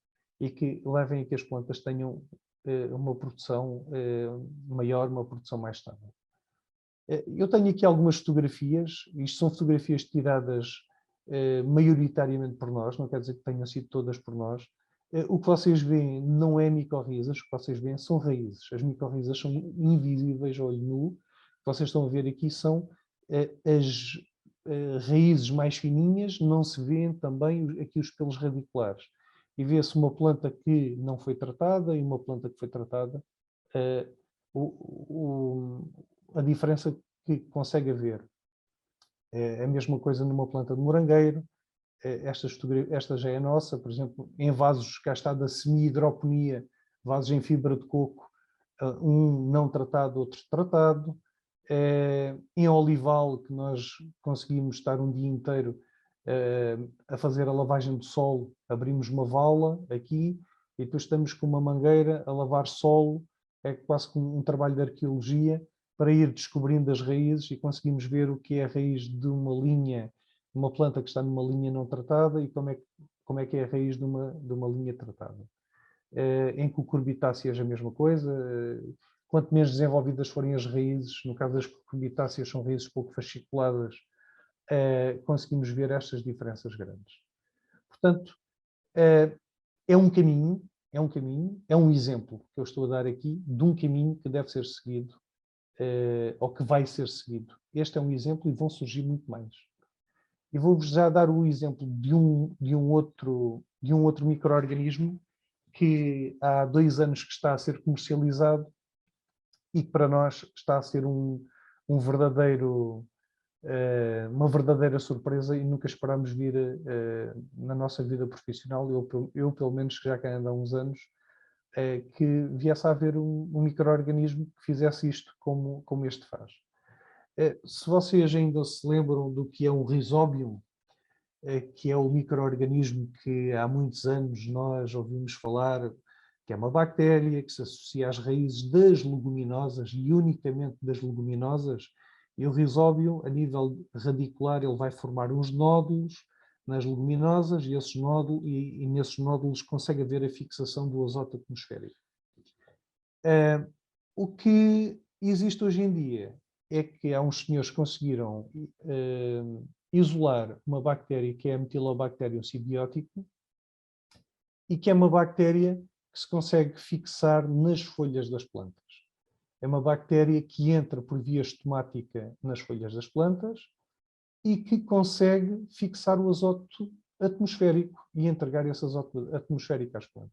e que levem a que as plantas tenham uma produção maior, uma produção mais estável. Eu tenho aqui algumas fotografias, isto são fotografias tiradas maioritariamente por nós, não quer dizer que tenham sido todas por nós. O que vocês veem não é micorrizas, o que vocês veem são raízes. As micorrizas são invisíveis a olho nu. O que vocês estão a ver aqui são as raízes mais fininhas, não se vêem também aqui os pelos radiculares. E vê-se uma planta que não foi tratada e uma planta que foi tratada. A diferença que consegue haver É a mesma coisa numa planta de morangueiro. Esta já é nossa, por exemplo, em vasos cá está da semi-hidroponia, vasos em fibra de coco, um não tratado, outro tratado. Em olival, que nós conseguimos estar um dia inteiro a fazer a lavagem do solo, abrimos uma vala aqui e depois estamos com uma mangueira a lavar solo, é quase como um trabalho de arqueologia, para ir descobrindo as raízes e conseguimos ver o que é a raiz de uma linha, uma planta que está numa linha não tratada e como é que é a raiz de uma linha tratada. Em cucurbitáceas a mesma coisa. Quanto menos desenvolvidas forem as raízes, no caso das cucurbitáceas são raízes pouco fasciculadas, conseguimos ver estas diferenças grandes. Portanto, é um caminho, é um exemplo que eu estou a dar aqui de um caminho que deve ser seguido, ou que vai ser seguido. Este é um exemplo e vão surgir muito mais. E vou-vos já dar o exemplo de um outro micro-organismo que há 2 anos que está a ser comercializado e que para nós está a ser uma verdadeira surpresa e nunca esperámos vir na nossa vida profissional, eu pelo menos que já cá ando há uns anos, que viesse a haver um micro-organismo que fizesse isto como este faz. Se vocês ainda se lembram do que é um Rhizobium, que é o micro-organismo que há muitos anos nós ouvimos falar, que é uma bactéria que se associa às raízes das leguminosas e unicamente das leguminosas, e o Rhizobium, a nível radicular, ele vai formar uns nódulos nas leguminosas e nesses nódulos consegue haver a fixação do azoto atmosférico. O que existe hoje em dia é que há uns senhores que conseguiram isolar uma bactéria que é a Metilobacterium simbiótico e que é uma bactéria que se consegue fixar nas folhas das plantas. É uma bactéria que entra por via estomática nas folhas das plantas e que consegue fixar o azoto atmosférico e entregar esse azoto atmosférico às plantas.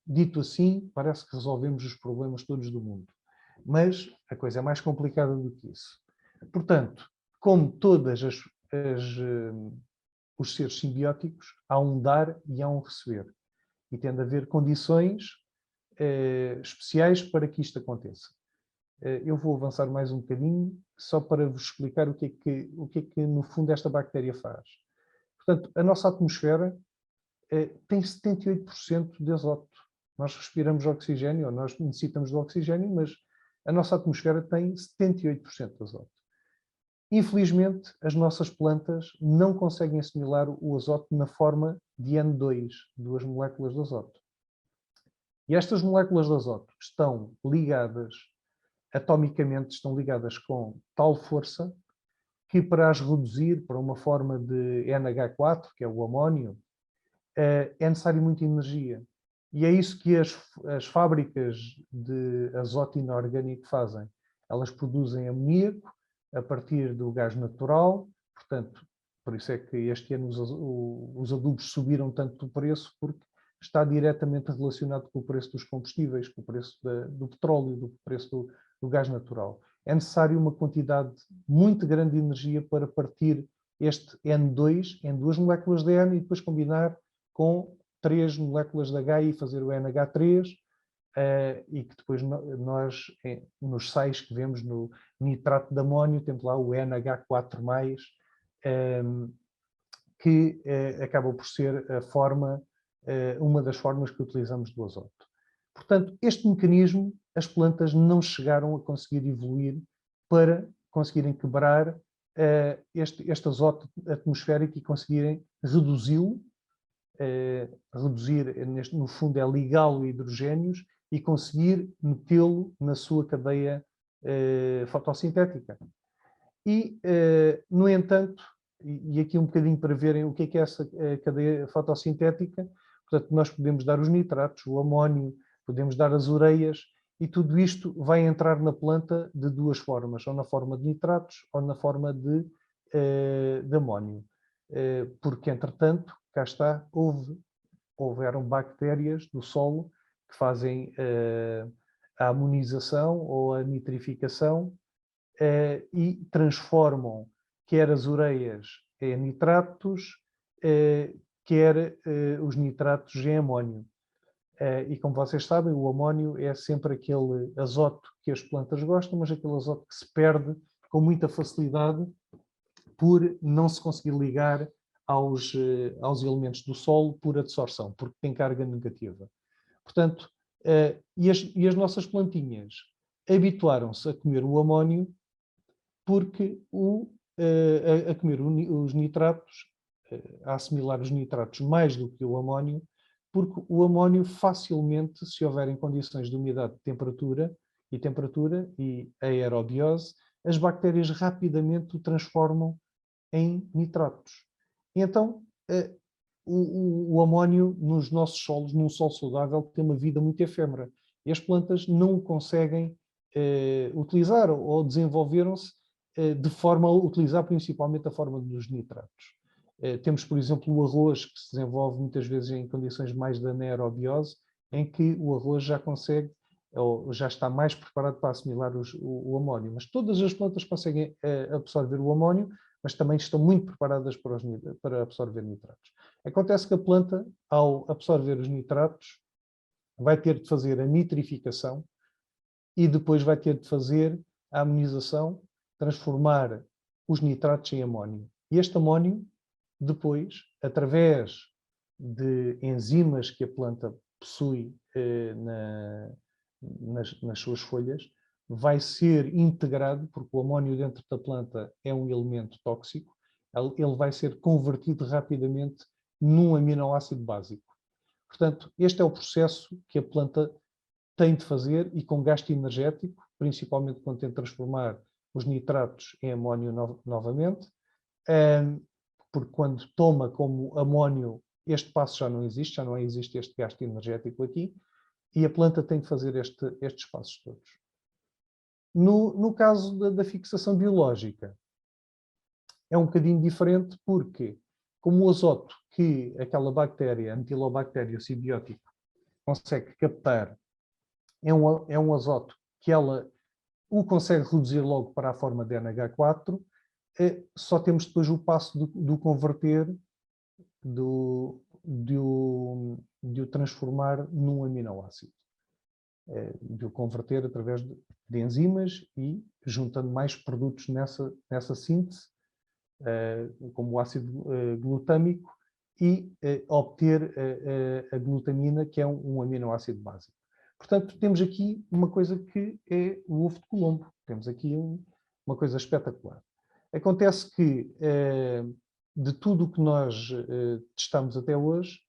Dito assim, parece que resolvemos os problemas todos do mundo. Mas a coisa é mais complicada do que isso. Portanto, como todas os seres simbióticos, há um dar e há um receber. E tem de haver condições especiais para que isto aconteça. Eu vou avançar mais um bocadinho, só para vos explicar o que é que no fundo esta bactéria faz. Portanto, a nossa atmosfera tem 78% de azoto. Nós respiramos oxigênio, ou nós necessitamos do oxigênio, mas a nossa atmosfera tem 78% de azoto. Infelizmente, as nossas plantas não conseguem assimilar o azoto na forma de N2, 2 moléculas de azoto. E estas moléculas de azoto estão ligadas, atomicamente, estão ligadas com tal força que para as reduzir para uma forma de NH4, que é o amónio, é necessário muita energia. E é isso que as fábricas de azoto inorgânico fazem. Elas produzem amoníaco a partir do gás natural, portanto, por isso é que este ano os adubos subiram tanto de preço, porque está diretamente relacionado com o preço dos combustíveis, com o preço do petróleo, do preço do gás natural. É necessário uma quantidade muito grande de energia para partir este N2 em 2 moléculas de N e depois combinar com 3 moléculas de H e fazer o NH3, e que depois nós, nos sais que vemos no nitrato de amónio, temos lá o NH4+, que acaba por ser a forma, uma das formas que utilizamos do azoto. Portanto, este mecanismo, as plantas não chegaram a conseguir evoluir para conseguirem quebrar este azoto atmosférico e conseguirem reduzi-lo, reduzir, no fundo é ligá-lo a hidrogénios e conseguir metê-lo na sua cadeia fotossintética. E, no entanto, e aqui um bocadinho para verem o que é essa cadeia fotossintética, portanto, nós podemos dar os nitratos, o amónio, podemos dar as ureias, e tudo isto vai entrar na planta de 2 formas, ou na forma de nitratos ou na forma de amónio. Porque, entretanto, cá está, houveram bactérias do solo que fazem a amonização ou a nitrificação e transformam quer as ureias em nitratos, quer os nitratos em amónio. E como vocês sabem, o amónio é sempre aquele azoto que as plantas gostam, mas aquele azoto que se perde com muita facilidade por não se conseguir ligar aos elementos do solo por adsorção, porque tem carga negativa. Portanto, e as nossas plantinhas habituaram-se a comer o amónio porque a comer os nitratos, a assimilar os nitratos mais do que o amónio, porque o amónio facilmente, se houverem condições de umidade, temperatura e aerobiose, as bactérias rapidamente o transformam em nitratos. E então, o amónio nos nossos solos, num solo saudável, tem uma vida muito efêmera. E as plantas não o conseguem utilizar ou desenvolveram-se de forma a utilizar principalmente a forma dos nitratos. Temos, por exemplo, o arroz, que se desenvolve muitas vezes em condições mais de anaerobiose, em que o arroz já consegue, ou já está mais preparado para assimilar o amónio. Mas todas as plantas conseguem absorver o amónio, mas também estão muito preparadas para absorver nitratos. Acontece que a planta, ao absorver os nitratos, vai ter de fazer a nitrificação e depois vai ter de fazer a amonização, transformar os nitratos em amónio. E este amónio, depois, através de enzimas que a planta possui nas suas folhas, vai ser integrado, porque o amónio dentro da planta é um elemento tóxico, ele vai ser convertido rapidamente num aminoácido básico. Portanto, este é o processo que a planta tem de fazer e com gasto energético, principalmente quando tem de transformar os nitratos em amónio novamente, porque quando toma como amónio, este passo já não existe este gasto energético aqui, e a planta tem de fazer estes passos todos. No caso da fixação biológica, é um bocadinho diferente porque, como o azoto que aquela bactéria, a metilobactéria simbiótica, consegue captar, é um azoto que ela o consegue reduzir logo para a forma de NH4, só temos depois o passo do converter, de o transformar num aminoácido. De o converter através de enzimas e juntando mais produtos nessa síntese, como o ácido glutâmico, e obter a glutamina, que é um aminoácido básico. Portanto, temos aqui uma coisa que é o ovo de Colombo. Temos aqui uma coisa espetacular. Acontece que, de tudo o que nós testamos até hoje,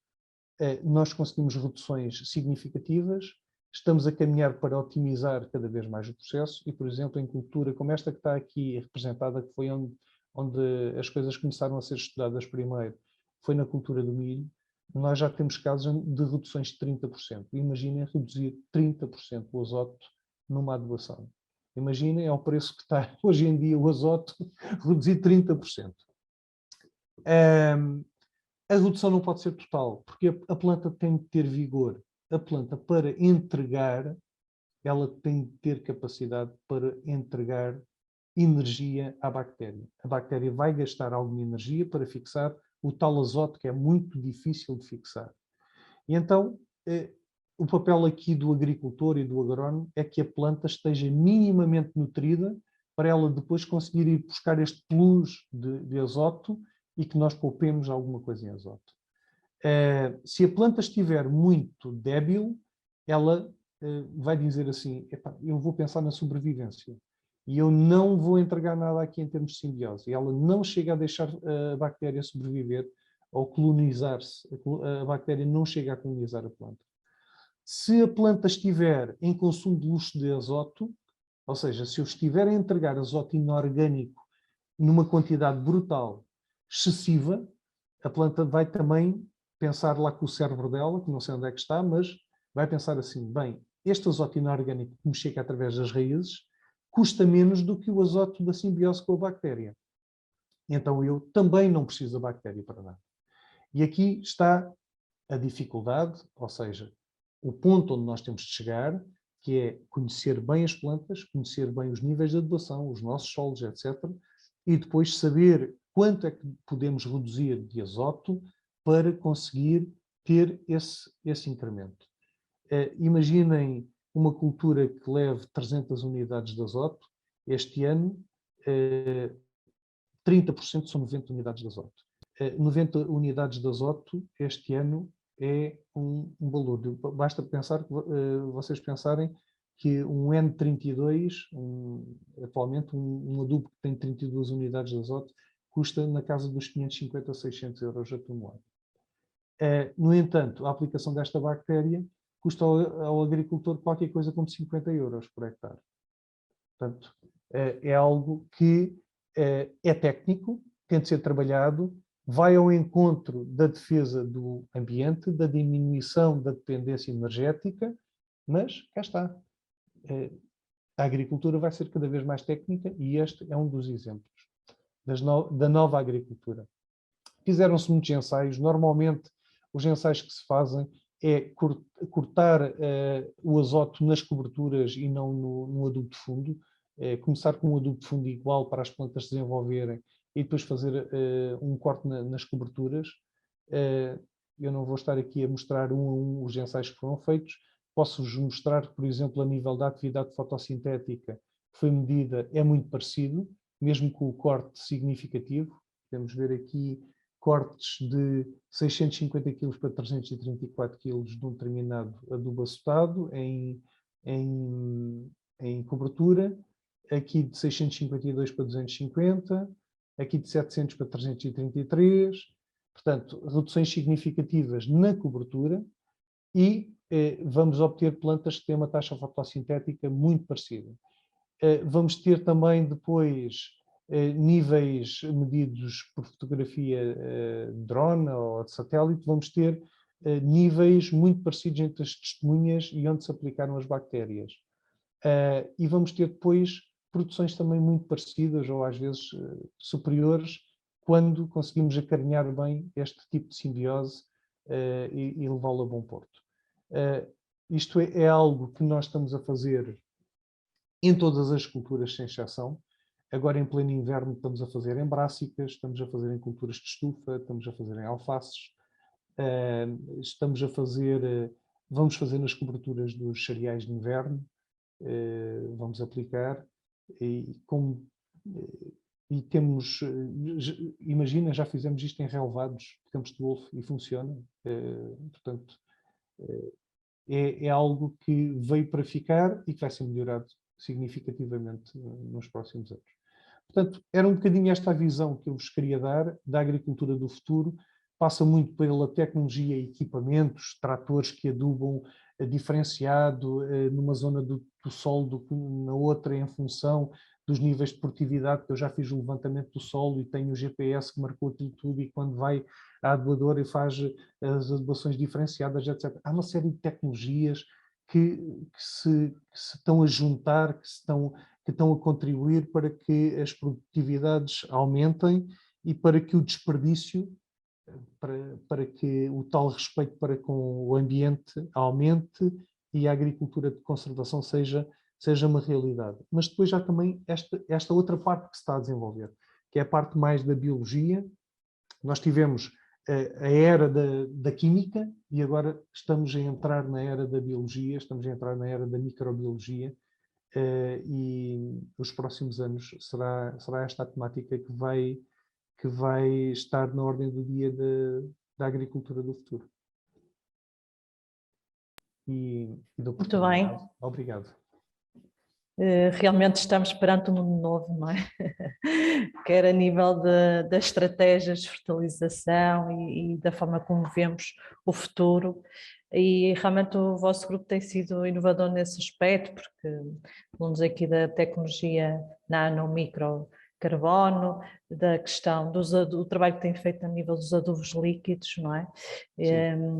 nós conseguimos reduções significativas, estamos a caminhar para otimizar cada vez mais o processo e, por exemplo, em cultura como esta que está aqui representada, que foi onde as coisas começaram a ser estudadas primeiro, foi na cultura do milho, nós já temos casos de reduções de 30%. Imaginem reduzir 30% o azoto numa adubação. Imaginem, ao preço que está hoje em dia o azoto, reduzir 30%. A redução não pode ser total, porque a planta tem de ter vigor. A planta, para entregar, ela tem de ter capacidade para entregar energia à bactéria. A bactéria vai gastar alguma energia para fixar o tal azoto, que é muito difícil de fixar. E então, o papel aqui do agricultor e do agrónomo é que a planta esteja minimamente nutrida para ela depois conseguir ir buscar este plus de azoto e que nós poupemos alguma coisa em azoto. Se a planta estiver muito débil, ela vai dizer assim, eu vou pensar na sobrevivência e eu não vou entregar nada aqui em termos de simbiose. E ela não chega a deixar a bactéria sobreviver ou colonizar-se. A bactéria não chega a colonizar a planta. Se a planta estiver em consumo de luxo de azoto, ou seja, se eu estiver a entregar azoto inorgânico numa quantidade brutal, excessiva, a planta vai também pensar lá com o cérebro dela, que não sei onde é que está, mas vai pensar assim, bem, este azoto inorgânico que me chega através das raízes custa menos do que o azoto da simbiose com a bactéria. Então eu também não preciso da bactéria para nada. E aqui está a dificuldade, ou seja, o ponto onde nós temos de chegar, que é conhecer bem as plantas, conhecer bem os níveis de adubação, os nossos solos, etc. E depois saber quanto é que podemos reduzir de azoto para conseguir ter esse incremento. Imaginem uma cultura que leve 300 unidades de azoto, este ano 30% são 90 unidades de azoto. 90 unidades de azoto este ano é um valor. Basta pensar, vocês pensarem que um N32, atualmente um adubo que tem 32 unidades de azoto, custa na casa dos 550 a 600 euros a tonelada. No entanto, a aplicação desta bactéria custa ao agricultor qualquer coisa como 50 euros por hectare. Portanto, é algo que é técnico, tem de ser trabalhado, vai ao encontro da defesa do ambiente, da diminuição da dependência energética, mas cá está. A agricultura vai ser cada vez mais técnica e este é um dos exemplos da nova agricultura. Fizeram-se muitos ensaios, normalmente os ensaios que se fazem é cortar o azoto nas coberturas e não no adubo de fundo, começar com um adubo de fundo igual para as plantas se desenvolverem e depois fazer um corte nas coberturas. Eu não vou estar aqui a mostrar um a um os ensaios que foram feitos, posso-vos mostrar que, por exemplo, a nível da atividade fotossintética que foi medida é muito parecido, mesmo com o corte significativo. Podemos ver aqui cortes de 650 kg para 334 kg de um determinado adubo acetado em cobertura, aqui de 652 para 250, aqui de 700 para 333, portanto, reduções significativas na cobertura e vamos obter plantas que têm uma taxa fotossintética muito parecida. Vamos ter também depois níveis medidos por fotografia de drone ou de satélite, vamos ter níveis muito parecidos entre as testemunhas e onde se aplicaram as bactérias. E vamos ter depois produções também muito parecidas ou às vezes superiores quando conseguimos acarinhar bem este tipo de simbiose e levá-lo a bom porto. Isto é algo que nós estamos a fazer em todas as culturas, sem exceção. Agora, em pleno inverno, estamos a fazer em brássicas, estamos a fazer em culturas de estufa, estamos a fazer em alfaces, vamos fazer nas coberturas dos cereais de inverno, vamos aplicar e temos, imagina, já fizemos isto em relevados de Campos de Golfo e funciona, portanto, é algo que veio para ficar e que vai ser melhorado significativamente nos próximos anos. Portanto, era um bocadinho esta a visão que eu vos queria dar da agricultura do futuro. Passa muito pela tecnologia e equipamentos, tratores que adubam diferenciado numa zona do solo, na outra em função dos níveis de produtividade, que eu já fiz o levantamento do solo e tenho o GPS que marcou aquilo tudo e quando vai à adubadora e faz as adubações diferenciadas, etc. Há uma série de tecnologias que se estão a juntar, que estão a contribuir para que as produtividades aumentem e para que o desperdício, para que o tal respeito para com o ambiente aumente e a agricultura de conservação seja uma realidade. Mas depois há também esta outra parte que se está a desenvolver, que é a parte mais da biologia. Nós tivemos a era da química e agora estamos a entrar na era da biologia, estamos a entrar na era da microbiologia e os próximos anos será esta a temática que vai estar na ordem do dia da agricultura do futuro. Muito bem. Obrigado. Realmente estamos perante um mundo novo, não é? Quer a nível da estratégia de fertilização e da forma como vemos o futuro. E realmente o vosso grupo tem sido inovador nesse aspecto, porque falamos aqui da tecnologia nano, micro, carbono, da questão do trabalho que tem feito a nível dos adubos líquidos, não é?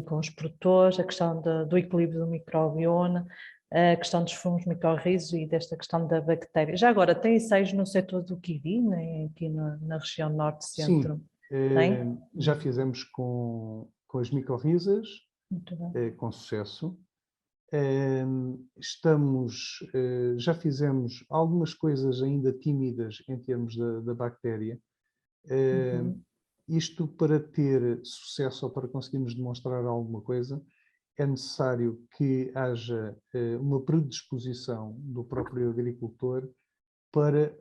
Com os produtores, a questão do equilíbrio do microbioma, a questão dos fungos micorrizos e desta questão da bactéria. Já agora, tem ensaios no setor do kiwi, né? Aqui na região norte-centro? Sim, já fizemos com as micorrizas, com sucesso. Já fizemos algumas coisas ainda tímidas em termos da bactéria. Isto para ter sucesso ou para conseguirmos demonstrar alguma coisa, é necessário que haja uma predisposição do próprio agricultor para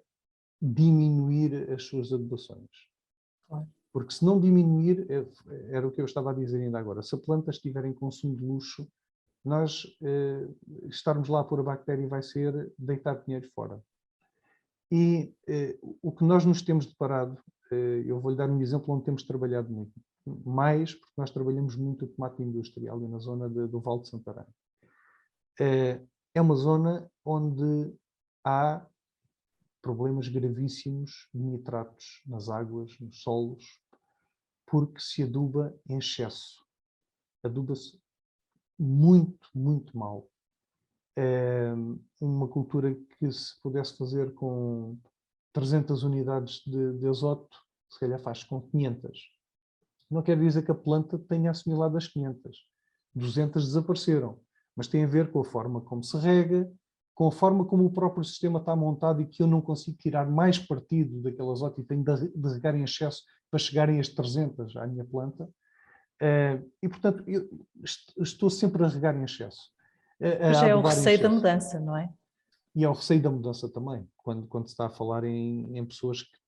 diminuir as suas adubações. Claro. Porque se não diminuir, era o que eu estava a dizer ainda agora, se a planta estiver em consumo de luxo, nós estarmos lá a pôr a bactéria vai ser deitar dinheiro fora. E o que nós nos temos deparado, eu vou-lhe dar um exemplo onde temos trabalhado muito, mais porque nós trabalhamos muito o tomate industrial ali na zona do Vale de Santarém. É uma zona onde há problemas gravíssimos de nitratos nas águas, nos solos, porque se aduba em excesso. Aduba-se muito, muito mal. Uma cultura que se pudesse fazer com 300 unidades de azoto, se calhar faz com 500. Não quer dizer que a planta tenha assimilado as 500. 200 desapareceram, mas tem a ver com a forma como se rega, com a forma como o próprio sistema está montado e que eu não consigo tirar mais partido daquele azoto e tenho de regar em excesso para chegarem às 300 à minha planta. E, portanto, eu estou sempre a regar em excesso. Mas A é o adubar em receio da excesso. mudança, não é? E ao receio da mudança também, quando se está a falar em pessoas que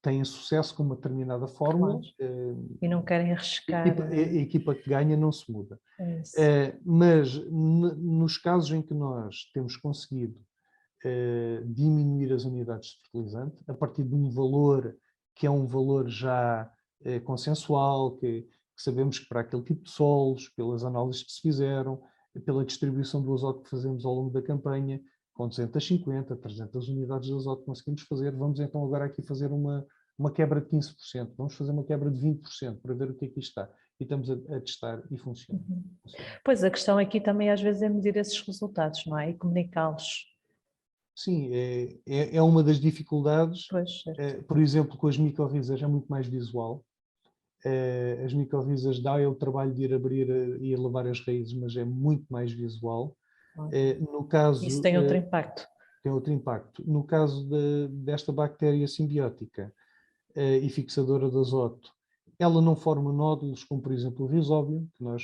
têm sucesso com uma determinada fórmula, Claro. E não querem arriscar. a equipa que ganha não se muda. Isso. Mas nos casos em que nós temos conseguido diminuir as unidades de fertilizante, a partir de um valor que é um valor já consensual, que sabemos que para aquele tipo de solos, pelas análises que se fizeram, pela distribuição do azoto que fazemos ao longo da campanha, com 250, 300 unidades de azoto conseguimos fazer, vamos então agora aqui fazer uma quebra de 15%, vamos fazer uma quebra de 20% para ver o que aqui está. E estamos a testar e funciona. Pois, a questão aqui também às vezes é medir esses resultados, não é? E comunicá-los. Sim, é uma das dificuldades. Pois, certo. Por exemplo, com as micorrizas é muito mais visual. As micorrizas dá o trabalho de ir abrir e levar as raízes, mas é muito mais visual. No caso, Isso tem outro impacto. tem outro impacto. No caso desta bactéria simbiótica e fixadora de azoto, ela não forma nódulos, como por exemplo o risóbio, que nós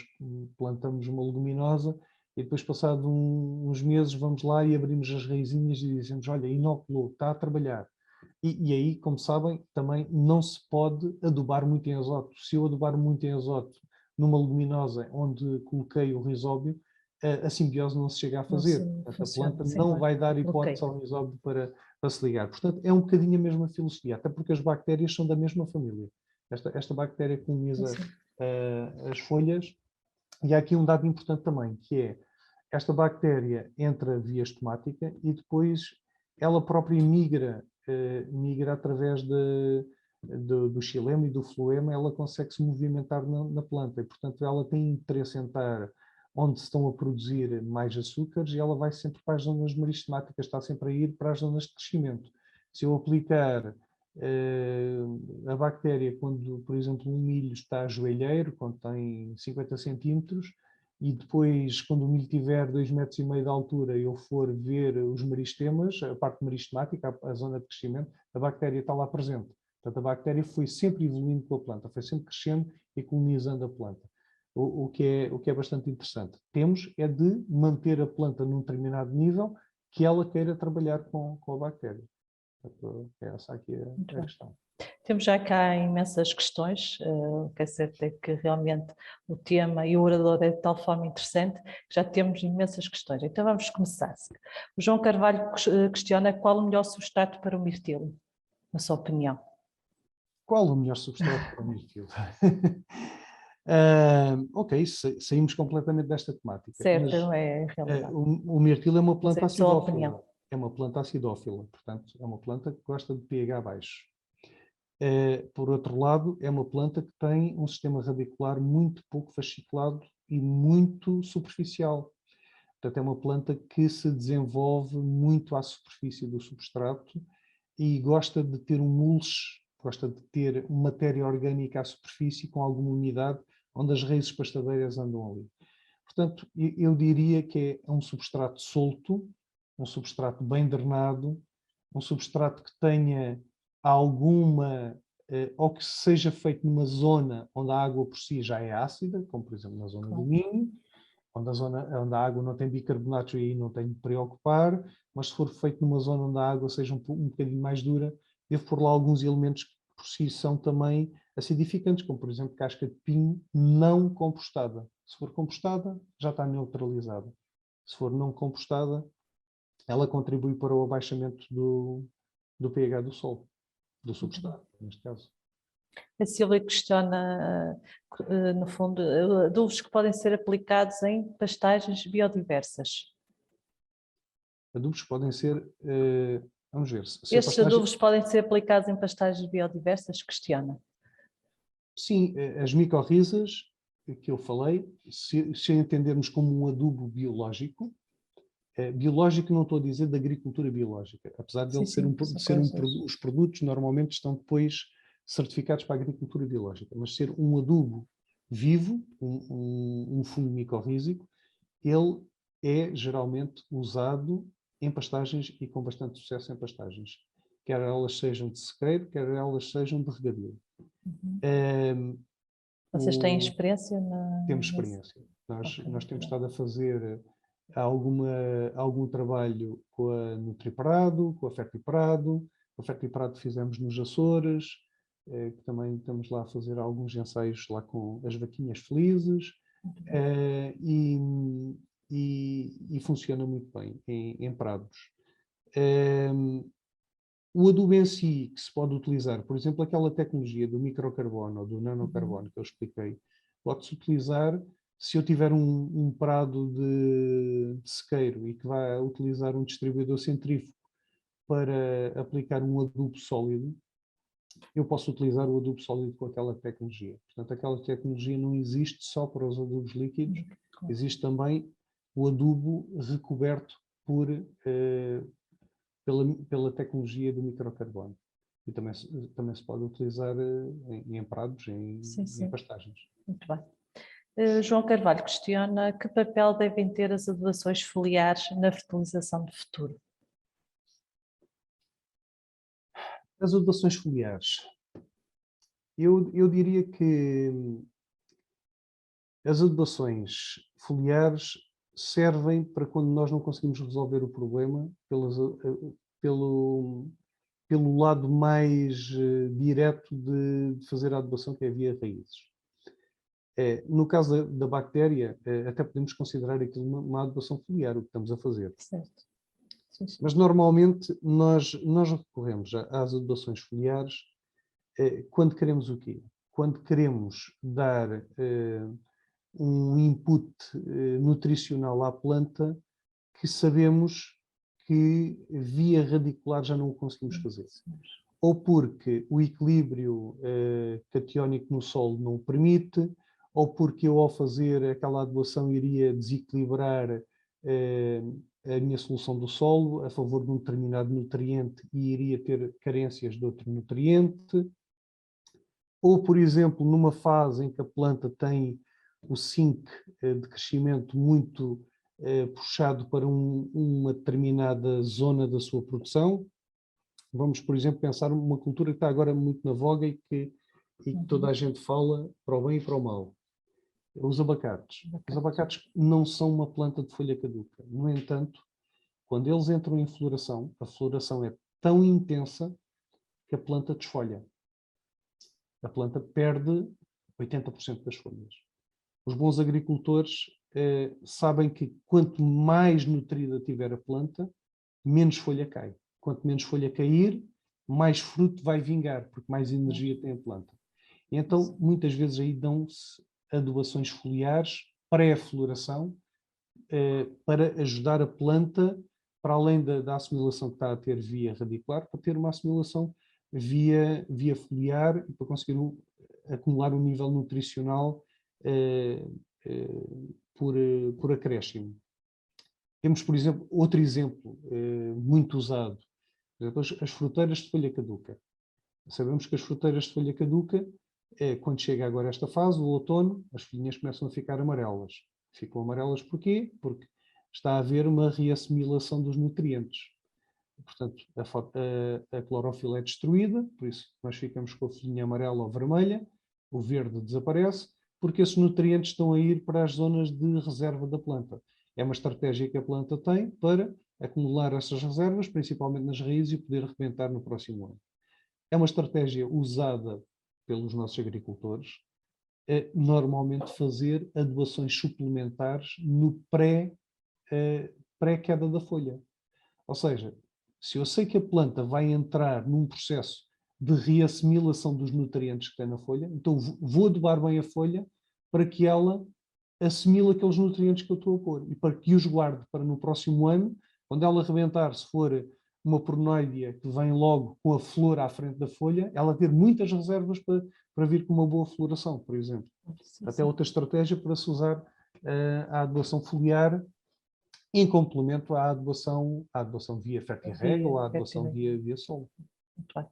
plantamos uma leguminosa e depois, passado uns meses, vamos lá e abrimos as raizinhas e dizemos, olha, inoculou, está a trabalhar. E aí, como sabem, também não se pode adubar muito em azoto. Se eu adubar muito em azoto numa leguminosa onde coloquei o risóbio, a simbiose não se chega a fazer. Portanto, a planta não vai dar hipótese ao risóbio para se ligar. Portanto, é um bocadinho a mesma filosofia, até porque as bactérias são da mesma família. Esta bactéria coloniza as folhas. E há aqui um dado importante também, que é esta bactéria entra via estomática e depois ela própria migra através do xilema e do floema, ela consegue se movimentar na planta e, portanto, ela tem interesse em estar onde se estão a produzir mais açúcares e ela vai sempre para as zonas meristematicas, está sempre a ir para as zonas de crescimento. Se eu aplicar a bactéria quando, por exemplo, um milho está joelheiro, quando tem 50 centímetros, e depois, quando o milho tiver 2,5 metros de altura, eu for ver os meristemas, a parte meristemática, a zona de crescimento, a bactéria está lá presente. Portanto, a bactéria foi sempre evoluindo com a planta, foi sempre crescendo e colonizando a planta. O que é bastante interessante. Temos é de manter a planta num determinado nível que ela queira trabalhar com a bactéria. Portanto, é essa aqui a questão. Temos já cá imensas questões, quer dizer, que realmente o tema e o orador é de tal forma interessante que já temos imensas questões. Então vamos começar. O João Carvalho questiona qual o melhor substrato para o mirtilo, na sua opinião. Qual o melhor substrato para o mirtilo? Ok, saímos completamente desta temática. Certo, mas, é a realidade. O mirtilo é uma planta acidófila. É uma planta acidófila, portanto, é uma planta que gosta de pH baixo. Por outro lado, é uma planta que tem um sistema radicular muito pouco fasciculado e muito superficial. Portanto, é uma planta que se desenvolve muito à superfície do substrato e gosta de ter um mulch, gosta de ter matéria orgânica à superfície com alguma umidade, onde as raízes pastadeiras andam ali. Portanto, eu diria que é um substrato solto, um substrato bem drenado, um substrato que tenha alguma, ou que seja feito numa zona onde a água por si já é ácida, como por exemplo na zona do Minho, onde a água não tem bicarbonatos e aí não tenho de preocupar, mas se for feito numa zona onde a água seja um bocadinho mais dura, devo pôr lá alguns elementos que por si são também acidificantes, como por exemplo casca de pinho não compostada. Se for compostada, já está neutralizada. Se for não compostada, ela contribui para o abaixamento do pH do solo, do substrato, neste caso. A Sílvia questiona, no fundo, adubos que podem ser aplicados em pastagens biodiversas. Adubos podem ser, vamos ver, se a Estes pastagem... adubos podem ser aplicados em pastagens biodiversas? Questiona. Sim, as micorrizas que eu falei, se entendermos como um adubo biológico, biológico não estou a dizer da agricultura biológica, apesar de ele ser os produtos normalmente estão depois certificados para a agricultura biológica, mas ser um adubo vivo, um fungo micorrízico, ele é geralmente usado em pastagens e com bastante sucesso em pastagens, quer elas sejam de sequeiro, quer elas sejam de regadio. Vocês têm experiência? Temos experiência. Nós temos estado a fazer algum trabalho com a Nutriprado, com a Fertiprado. Com a Fertiprado fizemos nos Açores, que também estamos lá a fazer alguns ensaios lá com as vaquinhas felizes. E funciona muito bem em prados. O adubo em si, que se pode utilizar, por exemplo, aquela tecnologia do microcarbono ou do nanocarbono que eu expliquei, pode-se utilizar se eu tiver um prado de sequeiro e que vai utilizar um distribuidor centrífugo para aplicar um adubo sólido, eu posso utilizar o adubo sólido com aquela tecnologia. Portanto, aquela tecnologia não existe só para os adubos líquidos, existe também o adubo recoberto pela tecnologia do microcarbono. E também se pode utilizar em prados, em pastagens. Muito bem. João Carvalho questiona que papel devem ter as adubações foliares na fertilização do futuro. As adubações foliares. Eu diria que as adubações foliares servem para quando nós não conseguimos resolver o problema pelo lado mais direto de fazer a adubação, que é via raízes. No caso da bactéria, até podemos considerar aquilo uma adubação foliar, o que estamos a fazer. Certo. Sim. Mas normalmente nós recorremos às adubações foliares quando queremos o quê? Quando queremos dar um input nutricional à planta que sabemos que via radicular já não o conseguimos fazer. Ou porque o equilíbrio catiónico no solo não o permite, ou porque eu ao fazer aquela adubação iria desequilibrar a minha solução do solo a favor de um determinado nutriente e iria ter carências de outro nutriente. Ou, por exemplo, numa fase em que a planta tem o SINC de crescimento muito puxado para uma determinada zona da sua produção. Vamos, por exemplo, pensar numa cultura que está agora muito na voga e que toda a gente fala para o bem e para o mal. Os abacates. Os abacates não são uma planta de folha caduca. No entanto, quando eles entram em floração, a floração é tão intensa que a planta desfolha. A planta perde 80% das folhas. Os bons agricultores sabem que quanto mais nutrida tiver a planta, menos folha cai. Quanto menos folha cair, mais fruto vai vingar, porque mais energia tem a planta. E então, muitas vezes aí dão-se adubações foliares pré-floração para ajudar a planta, para além da assimilação que está a ter via radicular, para ter uma assimilação via foliar e para conseguir acumular um nível nutricional por acréscimo. Temos, por exemplo, outro exemplo muito usado, por exemplo, as fruteiras de folha caduca. Sabemos que as fruteiras de folha caduca, quando chega agora esta fase, o outono, as folhinhas começam a ficar amarelas. Ficam amarelas porquê? Porque está a haver uma reassimilação dos nutrientes. Portanto, a clorofila é destruída, por isso nós ficamos com a folhinha amarela ou vermelha, o verde desaparece, porque esses nutrientes estão a ir para as zonas de reserva da planta. É uma estratégia que a planta tem para acumular essas reservas, principalmente nas raízes, e poder arrebentar no próximo ano. É uma estratégia usada pelos nossos agricultores, normalmente fazer adubações suplementares no pré-queda da folha. Ou seja, se eu sei que a planta vai entrar num processo de reassimilação dos nutrientes que tem na folha, então vou adubar bem a folha para que ela assimile aqueles nutrientes que eu estou a pôr e para que os guarde para no próximo ano, quando ela arrebentar, se for uma pronoidea que vem logo com a flor à frente da folha, ela ter muitas reservas para vir com uma boa floração, por exemplo. Sim, Até outra estratégia para se usar a adubação foliar em complemento à adubação via fertirrega ou à adubação via solo. Muito bem.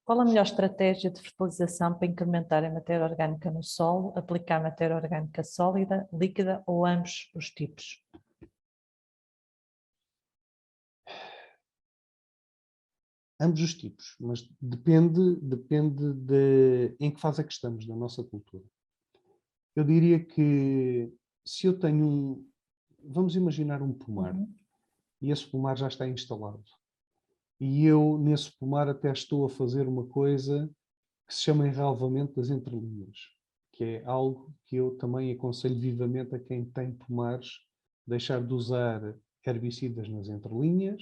Qual a melhor estratégia de fertilização para incrementar a matéria orgânica no solo? Aplicar matéria orgânica sólida, líquida ou ambos os tipos? Ambos os tipos, mas depende de em que fase é que estamos da nossa cultura. Eu diria que se eu tenho vamos imaginar um pomar, e esse pomar já está instalado. E eu, nesse pomar, até estou a fazer uma coisa que se chama enralvamento das entrelinhas, que é algo que eu também aconselho vivamente a quem tem pomares, deixar de usar herbicidas nas entrelinhas.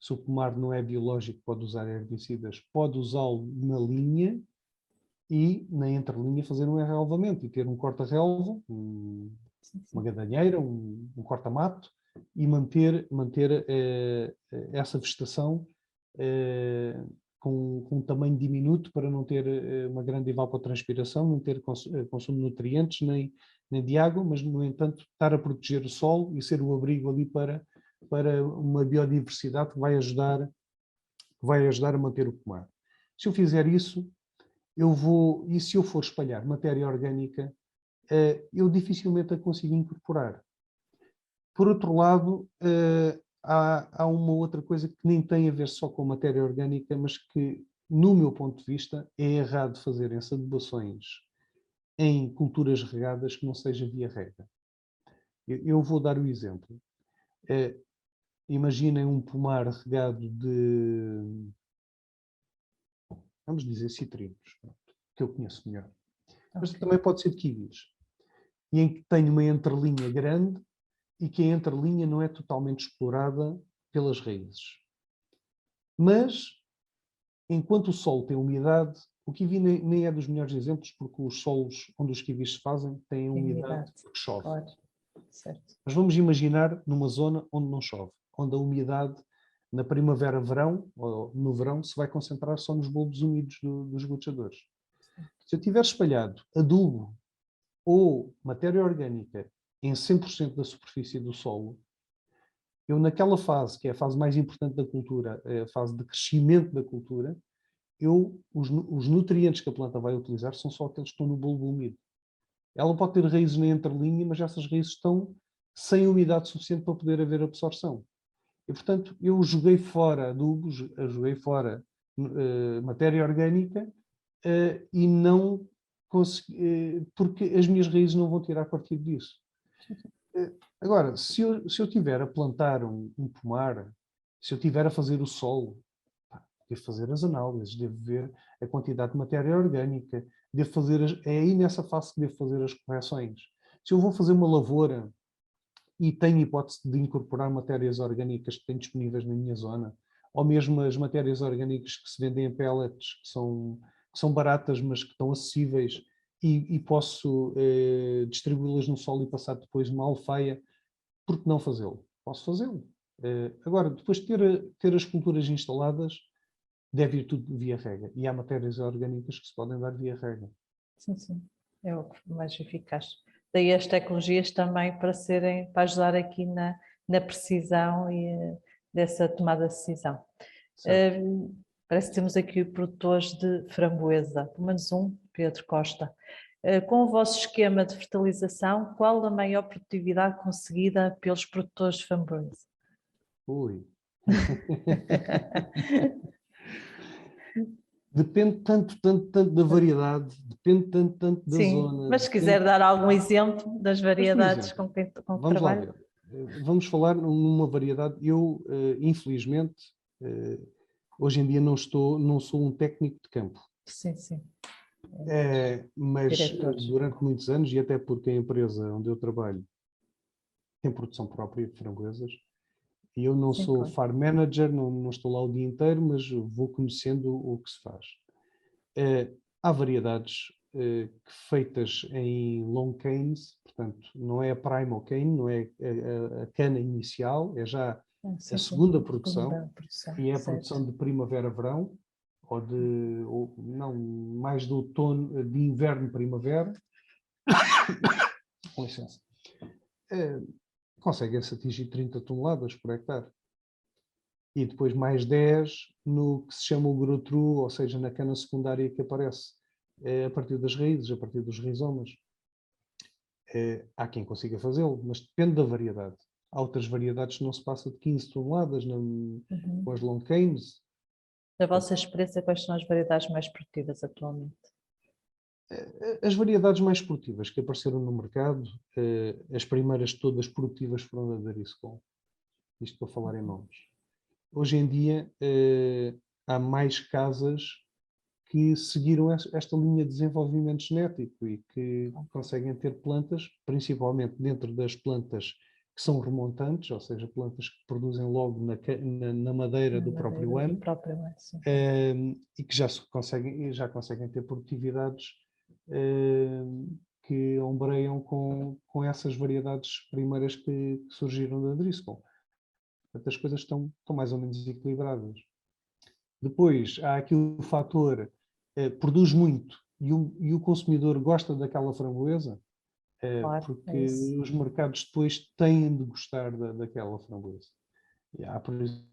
Se o pomar não é biológico, pode usar herbicidas, pode usá-lo na linha e, na entrelinha, fazer um enralvamento e ter um corta-relva, uma gadanheira, um corta-mato, e manter essa vegetação com um tamanho diminuto para não ter uma grande evapotranspiração, não ter consumo de nutrientes nem de água, mas, no entanto, estar a proteger o solo e ser o abrigo ali para uma biodiversidade que vai ajudar a manter o pomar. Se eu fizer isso, e se eu for espalhar matéria orgânica, eu dificilmente a consigo incorporar. Por outro lado, há uma outra coisa que nem tem a ver só com matéria orgânica, mas que, no meu ponto de vista, é errado fazerem-se adubações em culturas regadas que não seja via rega. Eu vou dar o exemplo. Imaginem um pomar regado de, vamos dizer, citrinos, que eu conheço melhor. Mas também pode ser de kiwis. E em que tem uma entrelinha grande e que a entrelinha não é totalmente explorada pelas raízes. Mas, enquanto o solo tem umidade, o kiwi nem é dos melhores exemplos, porque os solos onde os kiwis se fazem têm umidade porque chove. Claro. Certo. Mas vamos imaginar numa zona onde não chove, onde a umidade na primavera-verão, ou no verão, se vai concentrar só nos bulbos úmidos dos gotejadores. Se eu tiver espalhado adubo ou matéria orgânica em 100% da superfície do solo, eu naquela fase, que é a fase mais importante da cultura, a fase de crescimento da cultura, os nutrientes que a planta vai utilizar são só aqueles que estão no bulbo úmido. Ela pode ter raízes na entrelinha, mas essas raízes estão sem umidade suficiente para poder haver absorção. E, portanto, eu joguei fora adubos, joguei fora matéria orgânica e não consegui, porque as minhas raízes não vão tirar partido disso. Agora, se eu tiver a plantar um pomar, se eu tiver a fazer o solo, devo fazer as análises, devo ver a quantidade de matéria orgânica, devo fazer é aí nessa fase que devo fazer as correções. Se eu vou fazer uma lavoura e tenho hipótese de incorporar matérias orgânicas que tenho disponíveis na minha zona, ou mesmo as matérias orgânicas que se vendem em pellets, que são baratas, mas que estão acessíveis, e posso distribuí-las no solo e passar depois uma alfaia, por que não fazê-lo? Posso fazê-lo. Agora, depois de ter as culturas instaladas, deve ir tudo via rega. E há matérias orgânicas que se podem dar via rega. Sim, sim. É o mais eficaz. Daí as tecnologias também para ajudar aqui na precisão e dessa tomada de decisão. Parece que temos aqui produtores de framboesa, pelo menos um, Pedro Costa. Com o vosso esquema de fertilização, qual a maior produtividade conseguida pelos produtores de framboesa? Ui. Depende tanto da variedade, depende tanto da Sim, zona. mas se quiser dar algum exemplo das Mas, por variedades exemplo, com que vamos lá trabalha. ver. Vamos falar numa variedade. Eu, infelizmente, hoje em dia não sou um técnico de campo. Sim, sim. Mas Diretores. durante muitos anos, e até porque a empresa onde eu trabalho tem produção própria de framboesas, e eu não Sim, sou claro. farm manager, não estou lá o dia inteiro, mas vou conhecendo o que se faz. Há variedades que feitas em long canes, portanto, não é a primal cane, não é a cana inicial, é já a Sim, sim. segunda produção, Segunda produção, e é a certo. produção de primavera-verão, ou não, mais de outono, de inverno-primavera. Com licença. Conseguem-se atingir 30 toneladas por hectare. E depois mais 10 no que se chama o growth-through, ou seja, na cana secundária que aparece, a partir das raízes, a partir dos rizomas. Há quem consiga fazê-lo, mas depende da variedade. Há outras variedades que não se passa de 15 toneladas com as long canes. Da vossa experiência, quais são as variedades mais produtivas atualmente? As variedades mais produtivas que apareceram no mercado, as primeiras todas produtivas foram da Dariscol. Isto para falar em nomes. Hoje em dia, há mais casas que seguiram esta linha de desenvolvimento genético e que conseguem ter plantas, principalmente dentro das plantas que são remontantes, ou seja, plantas que produzem logo na madeira do próprio ano, e que já conseguem ter produtividades que ombreiam com essas variedades primeiras que surgiram da Driscoll. Portanto, as coisas estão mais ou menos equilibradas. Depois, há aqui o fator produz muito e o consumidor gosta daquela framboesa, Claro, porque é isso. os mercados depois têm de gostar daquela framboesa. E há, por exemplo,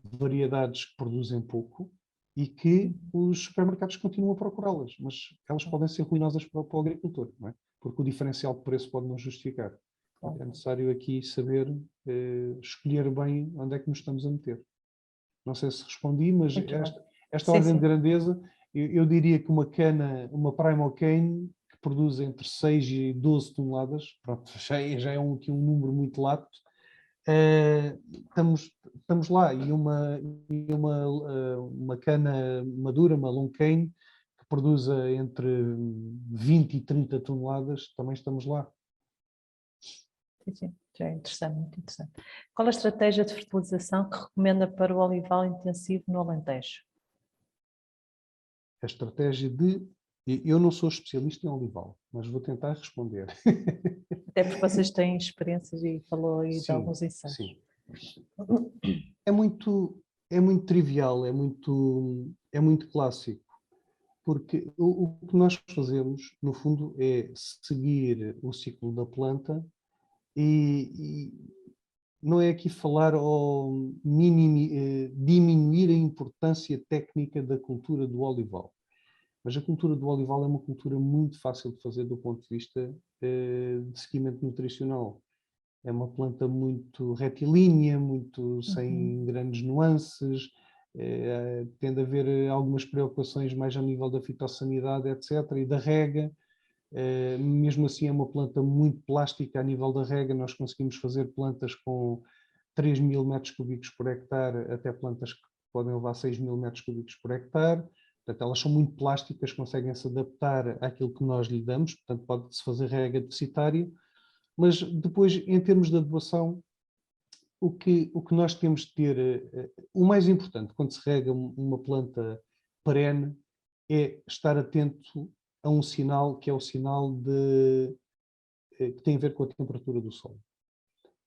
variedades que produzem pouco e que os supermercados continuam a procurá-las, mas elas podem ser ruinosas para o agricultor, não é? Porque o diferencial de preço pode não justificar. É necessário aqui saber escolher bem onde é que nos estamos a meter. Não sei se respondi, mas esta ordem de grandeza, eu diria que uma uma primal cane, que produz entre 6 e 12 toneladas, pronto, já é aqui um número muito lato, estamos lá. E uma cana madura, uma long cane, que produza entre 20 e 30 toneladas, também estamos lá. Sim, já é interessante, muito interessante. Qual a estratégia de fertilização que recomenda para o olival intensivo no Alentejo? A estratégia de... Eu não sou especialista em olival, mas vou tentar responder. Até porque vocês têm experiências e falou aí de alguns ensaios. Sim. É muito trivial, é muito clássico, porque o que nós fazemos, no fundo, é seguir o ciclo da planta e não é aqui falar ou diminuir a importância técnica da cultura do olival. Mas a cultura do olival é uma cultura muito fácil de fazer do ponto de vista de seguimento nutricional. É uma planta muito retilínea, muito sem grandes nuances, tende a haver algumas preocupações mais a nível da fitossanidade, etc., e da rega. Mesmo assim é uma planta muito plástica a nível da rega, nós conseguimos fazer plantas com 3.000 metros cúbicos por hectare, até plantas que podem levar 6.000 metros cúbicos por hectare. Portanto, elas são muito plásticas, conseguem se adaptar àquilo que nós lhe damos, portanto pode-se fazer rega deficitária. Mas depois, em termos de adubação, o que nós temos de ter, o mais importante quando se rega uma planta perene, é estar atento a um sinal que é o sinal que tem a ver com a temperatura do solo.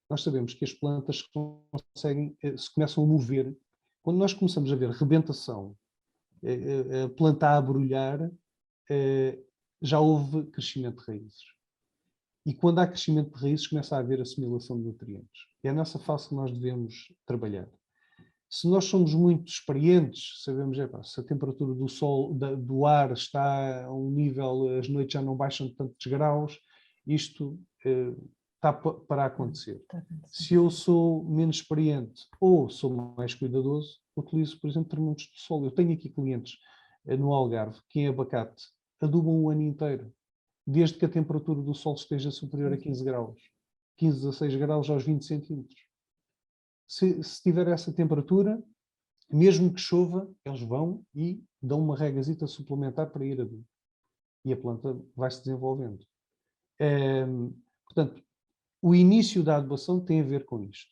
Nós sabemos que as plantas se começam a mover. Quando nós começamos a ver rebentação, a planta a abrolhar, já houve crescimento de raízes. E quando há crescimento de raízes, começa a haver assimilação de nutrientes. É nessa fase que nós devemos trabalhar. Se nós somos muito experientes, sabemos se a temperatura do ar está a um nível, as noites já não baixam de tantos graus, isto está para acontecer. Se eu sou menos experiente ou sou mais cuidadoso, utilizo, por exemplo, termômetros do solo. Eu tenho aqui clientes no Algarve que em abacate adubam o ano inteiro, desde que a temperatura do solo esteja superior a 15 graus. 15, 16 graus aos 20 centímetros. Se tiver essa temperatura, mesmo que chova, eles vão e dão uma regazita suplementar para ir adubo. E a planta vai se desenvolvendo. Portanto, o início da adubação tem a ver com isto.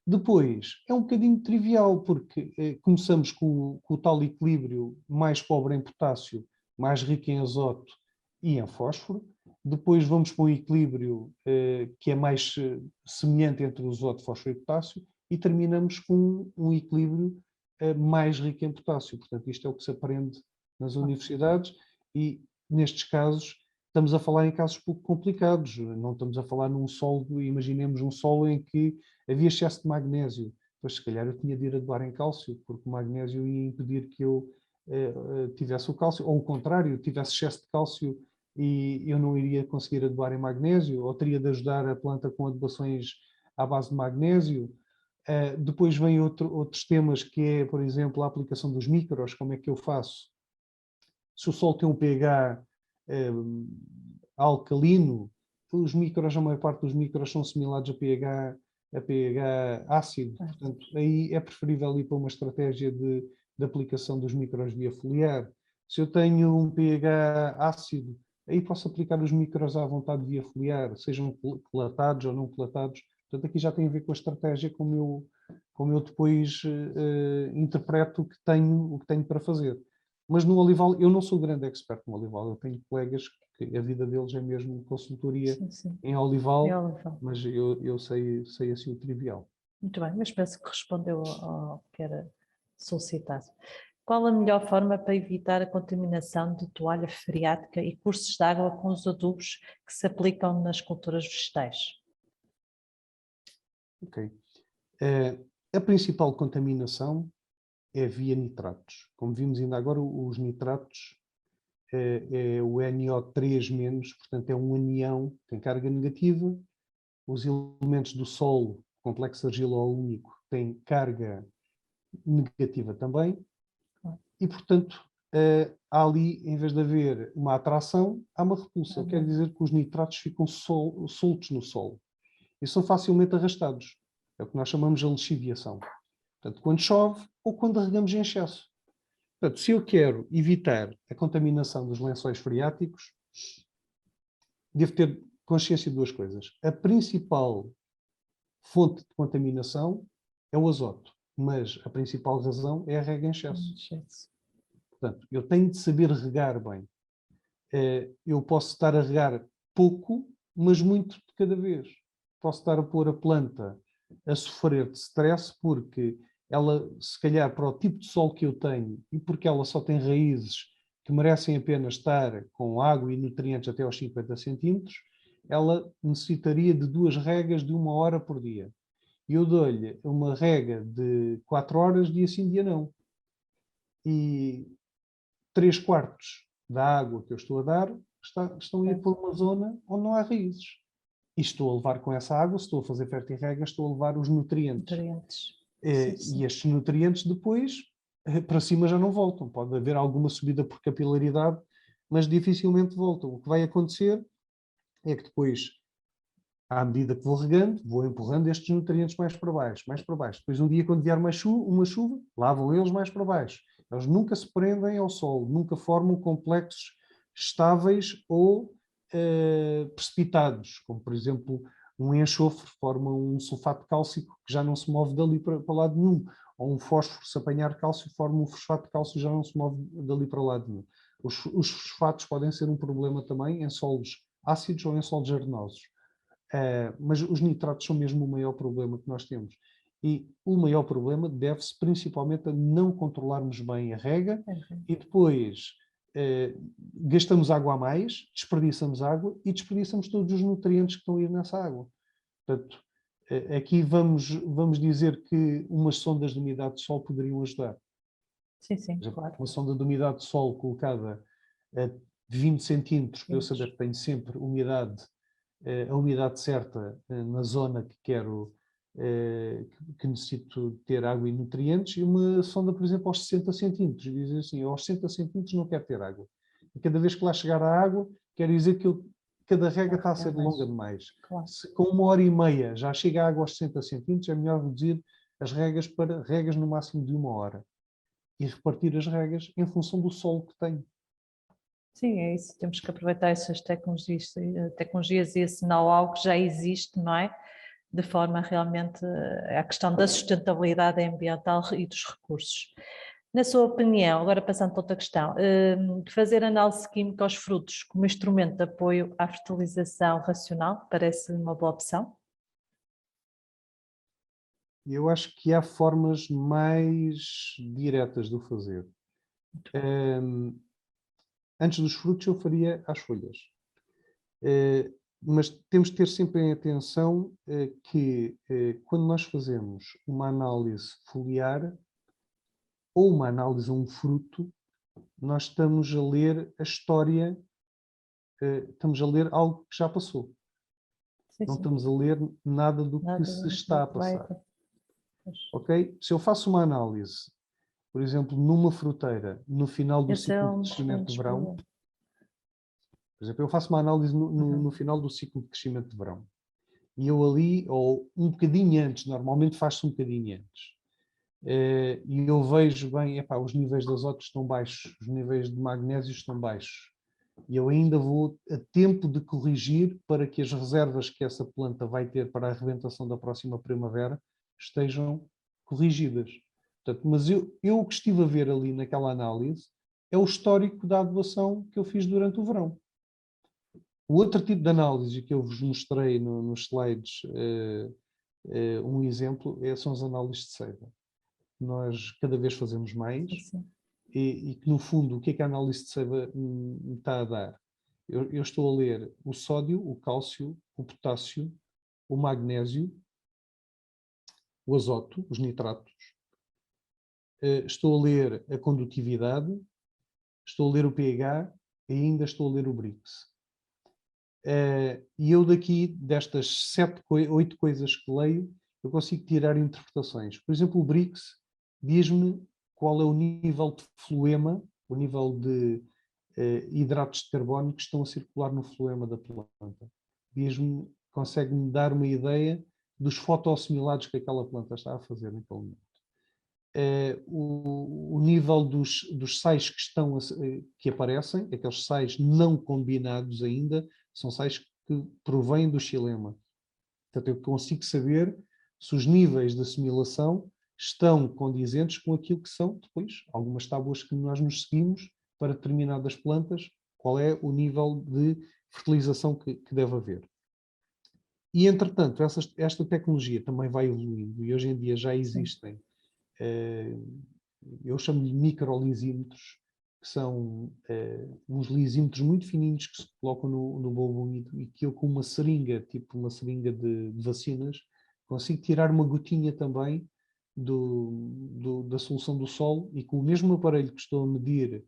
Depois, é um bocadinho trivial, porque começamos com o tal equilíbrio mais pobre em potássio, mais rico em azoto e em fósforo. Depois vamos para um equilíbrio que é mais semelhante entre o azoto, fósforo e potássio, e terminamos com um equilíbrio mais rico em potássio. Portanto, isto é o que se aprende nas universidades e, nestes casos, estamos a falar em casos pouco complicados. Não estamos a falar num solo, imaginemos um solo em que havia excesso de magnésio. Pois, se calhar, eu tinha de ir adubar em cálcio, porque o magnésio ia impedir que eu tivesse o cálcio, ou o contrário, tivesse excesso de cálcio e eu não iria conseguir adubar em magnésio, ou teria de ajudar a planta com adubações à base de magnésio. Depois vem outros temas, que é, por exemplo, a aplicação dos micros. Como é que eu faço? Se o solo tem um pH alcalino, os micros, a maior parte dos micros são similares a pH ácido. Portanto, aí é preferível ir para uma estratégia de aplicação dos micros via foliar. Se eu tenho um pH ácido, aí posso aplicar os micros à vontade via foliar, sejam colatados ou não colatados. Portanto, aqui já tem a ver com a estratégia como eu depois interpreto o que tenho para fazer. Mas no olival, eu não sou grande expert no olival. Eu tenho colegas que a vida deles é mesmo consultoria em olival, mas eu sei assim o trivial. Muito bem, mas penso que respondeu ao que era solicitado. Qual a melhor forma para evitar a contaminação de toalha freática e cursos de água com os adubos que se aplicam nas culturas vegetais? Ok. A principal contaminação é via nitratos. Como vimos ainda agora, os nitratos é o NO3-, portanto é um anião, tem carga negativa. Os elementos do solo, complexo argilo-único, têm carga negativa também. E, portanto, há ali, em vez de haver uma atração, há uma repulsa. Quer dizer que os nitratos ficam soltos no solo e são facilmente arrastados. É o que nós chamamos de lixiviação. Portanto, quando chove ou quando regamos em excesso. Portanto, se eu quero evitar a contaminação dos lençóis freáticos, devo ter consciência de duas coisas. A principal fonte de contaminação é o azoto, mas a principal razão é a rega em excesso. Portanto, eu tenho de saber regar bem. Eu posso estar a regar pouco, mas muito de cada vez. Posso estar a pôr a planta a sofrer de stress porque ela, se calhar, para o tipo de solo que eu tenho e porque ela só tem raízes que merecem apenas estar com água e nutrientes até aos 50 centímetros, ela necessitaria de 2 regas de 1 hora por dia. E eu dou-lhe uma rega de 4 horas, dia sim, dia não. E 3/4 da água que eu estou a dar estão a ir por uma zona onde não há raízes. E estou a levar com essa água, se estou a fazer fertirrega, estou a levar os nutrientes. E estes nutrientes depois, para cima já não voltam. Pode haver alguma subida por capilaridade, mas dificilmente voltam. O que vai acontecer é que depois, à medida que vou regando, vou empurrando estes nutrientes mais para baixo, mais para baixo. Depois, um dia, quando vier uma chuva, lá vão eles mais para baixo. Eles nunca se prendem ao solo, nunca formam complexos estáveis ou precipitados, como, por exemplo, um enxofre forma um sulfato cálcico que já não se move dali para lado nenhum, ou um fósforo, se apanhar cálcio, forma um fosfato de cálcio e já não se move dali para lado nenhum. Os fosfatos podem ser um problema também em solos ácidos ou em solos arenosos. Mas os nitratos são mesmo o maior problema que nós temos. E o maior problema deve-se principalmente a não controlarmos bem a rega e depois gastamos água a mais, desperdiçamos água e desperdiçamos todos os nutrientes que estão a ir nessa água. Portanto, Aqui vamos dizer que umas sondas de umidade de solo poderiam ajudar. Sim, sim, Por exemplo, claro. uma sonda de umidade de solo colocada a 20 centímetros, para eu saber que tenho sempre umidade, a umidade certa na zona que quero, que necessito ter água e nutrientes, e uma sonda, por exemplo, aos 60 centímetros. Dizer assim, aos 60 centímetros não quero ter água. E cada vez que lá chegar a água, quer dizer que cada rega está a ser longa demais. Claro. Se com 1h30 já chega a água aos 60 centímetros, é melhor reduzir as regas para regas no máximo de 1 hora. E repartir as regas em função do solo que tenho. Sim, é isso. Temos que aproveitar essas tecnologias e esse know-how que já existe, não é? De forma realmente a questão da sustentabilidade ambiental e dos recursos. Na sua opinião, agora passando para outra questão, fazer análise química aos frutos como instrumento de apoio à fertilização racional parece uma boa opção? Eu acho que há formas mais diretas de o fazer. Antes dos frutos eu faria as folhas. Mas temos de ter sempre em atenção que quando nós fazemos uma análise foliar ou uma análise a um fruto, nós estamos a ler a história, estamos a ler algo que já passou. Sim, Não sim. estamos a ler nada do que se está a passar. Ok? Se eu faço uma análise, por exemplo, numa fruteira, no final do ciclo de crescimento de verão, por exemplo, eu faço uma análise no final do ciclo de crescimento de verão. E eu ali, ou um bocadinho antes, normalmente faz-se um bocadinho antes, e eu vejo bem, os níveis de azoto estão baixos, os níveis de magnésio estão baixos. E eu ainda vou a tempo de corrigir para que as reservas que essa planta vai ter para a arrebentação da próxima primavera estejam corrigidas. Portanto, mas eu o que estive a ver ali naquela análise é o histórico da adubação que eu fiz durante o verão. O outro tipo de análise que eu vos mostrei nos slides, um exemplo, são as análises de seiva. Nós cada vez fazemos mais e que, no fundo, o que é que a análise de seiva me está a dar? Eu estou a ler o sódio, o cálcio, o potássio, o magnésio, o azoto, os nitratos. Estou a ler a condutividade, estou a ler o pH e ainda estou a ler o Brix. E eu daqui, destas 8 coisas que leio, eu consigo tirar interpretações. Por exemplo, o Brix diz-me qual é o nível de floema, o nível de hidratos de carbono que estão a circular no floema da planta. Diz-me, consegue-me dar uma ideia dos fotoassimilados que aquela planta está a fazer naquele momento. O nível dos sais que aparecem, aqueles sais não combinados ainda, são sais que provêm do xilema. Portanto, eu consigo saber se os níveis de assimilação estão condizentes com aquilo que são, depois, algumas tábuas que nós nos seguimos para determinadas plantas, qual é o nível de fertilização que deve haver. E, entretanto, esta tecnologia também vai evoluindo e hoje em dia já existem, eu chamo-lhe microlisímetros, que são uns lisímetros muito fininhos que se colocam no bulbo úmido e que eu, com uma seringa, tipo uma seringa de vacinas, consigo tirar uma gotinha também da solução do solo e com o mesmo aparelho que estou a medir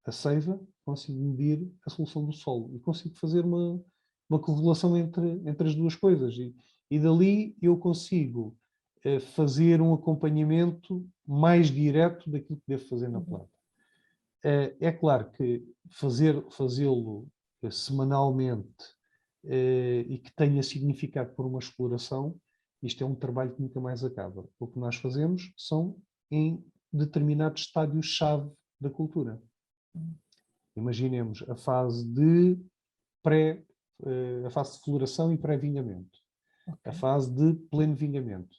a seiva, consigo medir a solução do solo e consigo fazer uma correlação entre as duas coisas. E dali eu consigo fazer um acompanhamento mais direto daquilo que devo fazer na planta. É claro que fazê-lo semanalmente e que tenha significado por uma exploração, isto é um trabalho que nunca mais acaba. O que nós fazemos são em determinados estádios-chave da cultura. Imaginemos a fase de a fase de floração e pré-vinhamento, a fase de pleno vinhamento.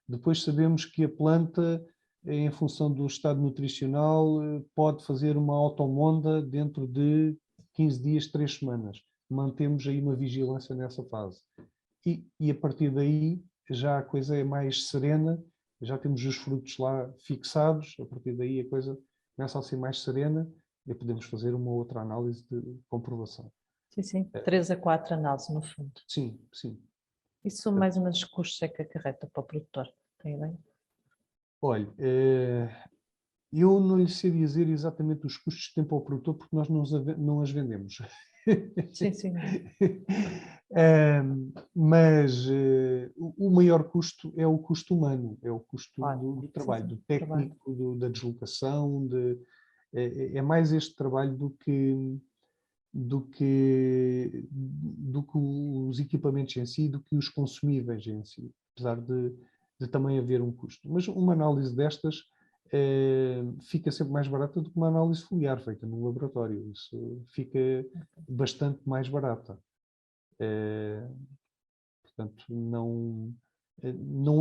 Depois sabemos que a planta, em função do estado nutricional, pode fazer uma automonda dentro de 15 dias, 3 semanas. Mantemos aí uma vigilância nessa fase. E a partir daí já a coisa é mais serena, já temos os frutos lá fixados, a partir daí a coisa começa a ser mais serena e podemos fazer uma outra análise de comprovação. Sim, sim. 3 a 4 análises, no fundo. Sim, sim. Isso mais ou menos custos é que acarreta para o produtor? Tem ideia? Olha, eu não lhe sei dizer exatamente os custos que tem para o produtor porque nós não as vendemos. Sim, sim. Mas o maior custo é o custo humano, é o custo Claro. do trabalho, Sim, do sim. técnico, da deslocação, é mais este trabalho do que os equipamentos em si, do que os consumíveis em si, apesar de também haver um custo. Mas uma análise destas fica sempre mais barata do que uma análise foliar feita no laboratório. Isso fica bastante mais barata. Portanto, não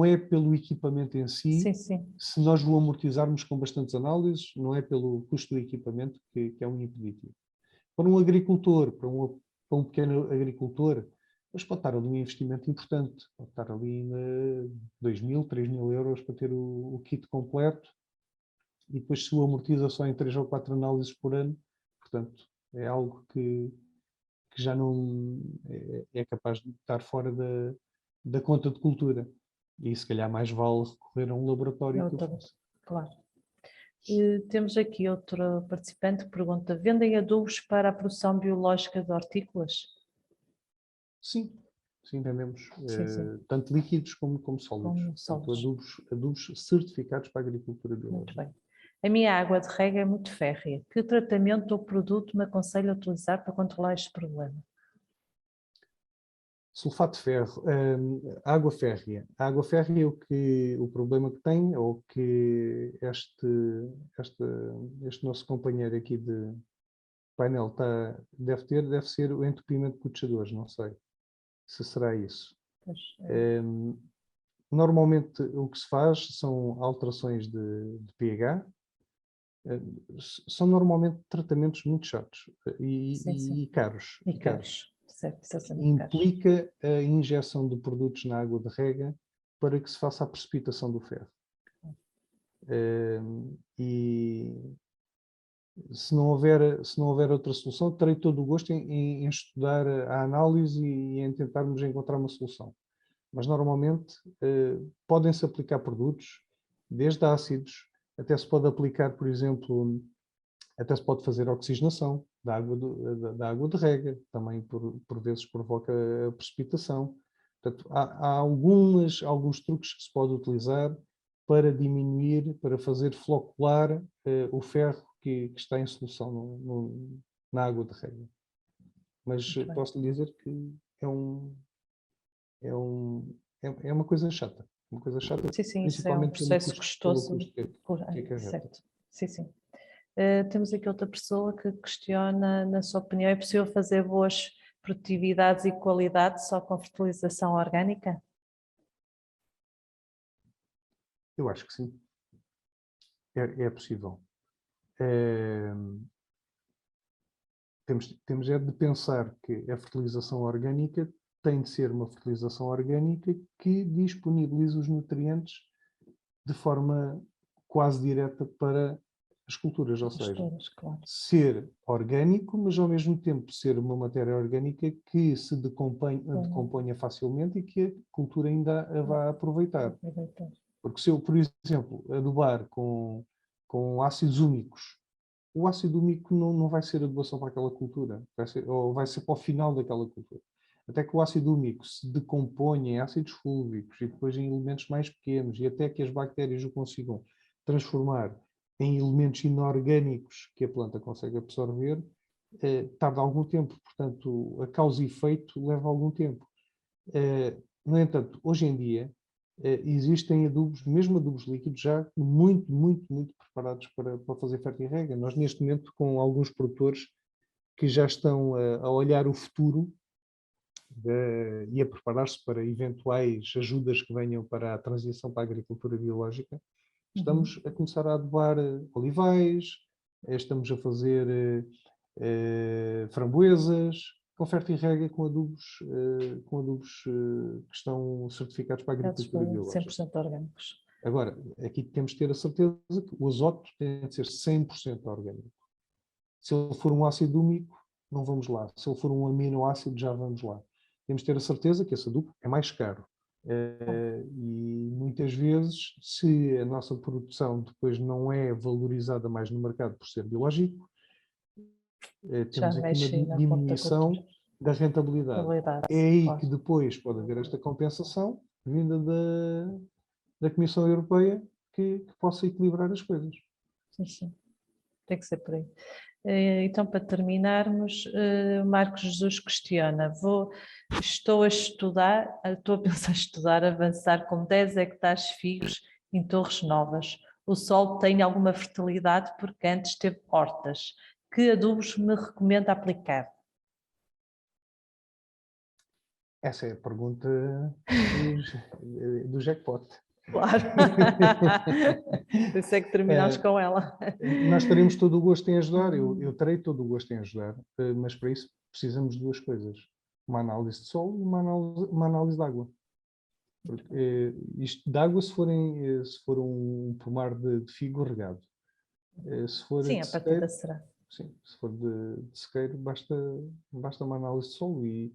é pelo equipamento em si, Sim, sim. se nós o amortizarmos com bastantes análises, não é pelo custo do equipamento que é um impeditivo. Para um agricultor, para um pequeno agricultor, mas pode estar ali um investimento importante, pode estar ali 2.000, 3.000 euros para ter o kit completo e depois se o amortiza só em 3 ou 4 análises por ano, portanto, é algo que já não é capaz de estar fora da conta de cultura. E se calhar mais vale recorrer a um laboratório que o faça. Claro. E temos aqui outro participante que pergunta: vendem adubos para a produção biológica de hortícolas? Sim, vendemos. Sim, sim. Tanto líquidos como sólidos. Com Portanto, sólidos. adubos certificados para a agricultura Muito biológica. bem. A minha água de rega é muito férrea. Que tratamento ou produto me aconselho a utilizar para controlar este problema? Sulfato de ferro, água férrea. A água férrea, o problema que tem, ou que este nosso companheiro aqui de painel deve ser o entupimento de puxadores, não sei se será isso. Pois, Normalmente o que se faz são alterações de pH, são normalmente tratamentos muito chatos sim, sim. e caros. E caros. Certo, exatamente caros. Implica a injeção de produtos na água de rega para que se faça a precipitação do ferro. E se não houver outra solução, terei todo o gosto em estudar a análise e em tentarmos encontrar uma solução. Mas normalmente podem-se aplicar produtos, desde ácidos, até se pode aplicar, por exemplo, até se pode fazer oxigenação da da água de rega, também por vezes provoca a precipitação. Portanto, há alguns truques que se pode utilizar para diminuir, para fazer flocular o ferro que está em solução na água de rega. Mas posso lhe dizer que é uma coisa chata. Uma coisa chata, Sim, sim, isso é um principalmente processo pelo custoso. custo que acarreta. Certo. Sim, sim. Temos aqui outra pessoa que questiona, na sua opinião, é possível fazer boas produtividades e qualidade só com fertilização orgânica? Eu acho que sim. É possível. Temos é de pensar que a fertilização orgânica tem de ser uma fertilização orgânica que disponibiliza os nutrientes de forma quase direta para as culturas, ou seja, Claro. ser orgânico, mas ao mesmo tempo ser uma matéria orgânica que se decomponha facilmente e que a cultura ainda a vá aproveitar. Porque se eu, por exemplo, adubar com ácidos úmicos, o ácido úmico não vai ser adubação para aquela cultura, vai ser para o final daquela cultura. Até que o ácido úmico se decomponha em ácidos fúlvicos e depois em elementos mais pequenos e até que as bactérias o consigam transformar em elementos inorgânicos que a planta consegue absorver, tarda algum tempo. Portanto, a causa e efeito leva algum tempo. No entanto, hoje em dia, existem adubos, mesmo adubos líquidos, já muito, muito, muito preparados para fazer fertirrega. Nós, neste momento, com alguns produtores que já estão a olhar o futuro e a preparar-se para eventuais ajudas que venham para a transição para a agricultura biológica, estamos a começar a adubar olivais, estamos a fazer framboesas, com fertirrega com adubos que estão certificados para a agricultura biológica. 100% orgânicos. Agora, aqui temos de ter a certeza que o azoto tem de ser 100% orgânico. Se ele for um ácido úmico, não vamos lá. Se ele for um aminoácido, já vamos lá. temos de ter a certeza que esse adubo é mais caro. E muitas vezes, se a nossa produção depois não é valorizada mais no mercado por ser biológico, Já temos aqui uma mexe na diminuição horticultura. da rentabilidade. Habilidade, É aí claro. que depois pode haver esta compensação vinda da Comissão Europeia que possa equilibrar as coisas. Sim, sim. Tem que ser por aí. Então, para terminarmos, o Marcos Jesus questiona: estou a estudar, estou a pensar em estudar, avançar com 10 hectares de figos em Torres Novas. O solo tem alguma fertilidade porque antes teve hortas. Que adubos me recomenda aplicar? Essa é a pergunta do jackpot. Claro. Por isso é que terminamos com ela. Nós teremos todo o gosto em ajudar, eu terei todo o gosto em ajudar, mas para isso precisamos de duas coisas: uma análise de solo e uma análise de água. Porque, isto de água se for um pomar de figo regado. Se for Sim, de a partida sequeiro, será. sim, se for de sequeiro, basta uma análise de solo e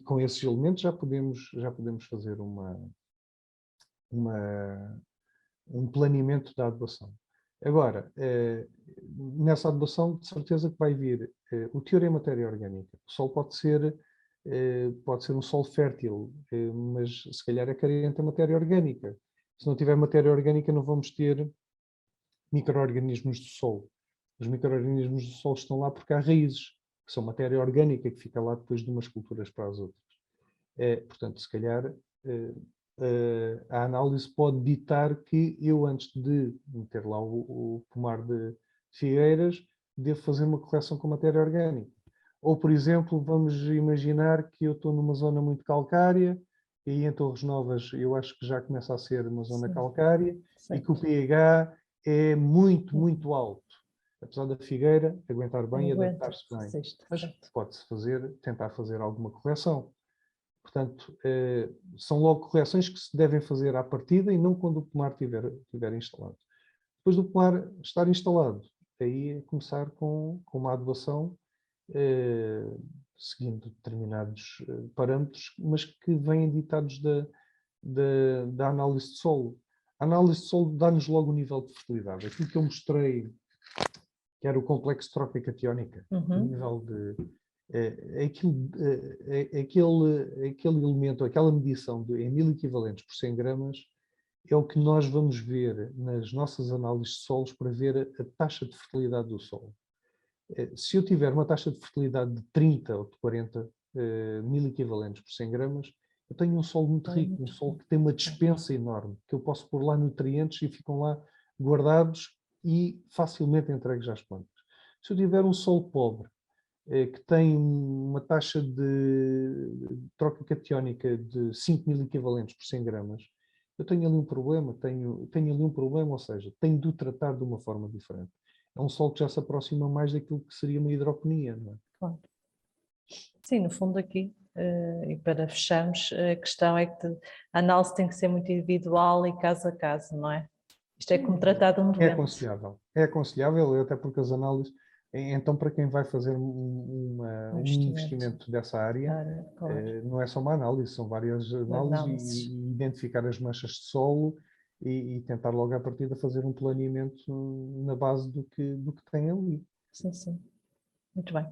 com esses elementos já podemos fazer um planeamento da adubação. Agora, nessa adubação, de certeza que vai vir o teor em matéria orgânica. O solo pode ser um solo fértil, mas se calhar é carente em matéria orgânica. Se não tiver matéria orgânica, não vamos ter micro-organismos do solo. Os micro-organismos do solo estão lá porque há raízes, que são matéria orgânica que fica lá depois de umas culturas para as outras. Portanto, se calhar a análise pode ditar que eu, antes de meter lá o pomar de figueiras, devo fazer uma correção com matéria orgânica. Ou, por exemplo, vamos imaginar que eu estou numa zona muito calcária, e aí em Torres Novas eu acho que já começa a ser uma zona calcária, e que o pH é muito, muito alto. Apesar da figueira aguentar bem e adaptar-se bem. Mas pode-se tentar fazer alguma correção. Portanto, são logo correções que se devem fazer à partida e não quando o pomar estiver instalado. Depois do pomar estar instalado, aí é começar com uma adubação, seguindo determinados parâmetros, mas que vêm ditados da análise de solo. A análise de solo dá-nos logo o nível de fertilidade. Aquilo que eu mostrei, que era o complexo de troca catiónica, o nível de aquele elemento, aquela medição em 1000 equivalentes por 100 gramas, é o que nós vamos ver nas nossas análises de solos para ver a taxa de fertilidade do solo. Se eu tiver uma taxa de fertilidade de 30 ou de 40 1000 equivalentes por 100 gramas, eu tenho um solo muito rico, um solo que tem uma dispensa enorme, que eu posso pôr lá nutrientes e ficam lá guardados e facilmente entregues às plantas. Se eu tiver um solo pobre, que tem uma taxa de troca catiónica de 5000 equivalentes por 100 gramas, eu tenho ali um problema, ou seja, tenho de o tratar de uma forma diferente. É um solo que já se aproxima mais daquilo que seria uma hidroponia, não é? Claro. Sim, no fundo aqui, e para fecharmos, a questão é que a análise tem que ser muito individual e caso a caso, não é? Isto é como tratar de um doente. É aconselhável, até porque as análises, então para quem vai fazer um investimento dessa área, claro. não é só uma análise, são várias análises e identificar as manchas de solo e tentar logo à partida fazer um planeamento na base do que tem ali. Sim, sim. Muito bem.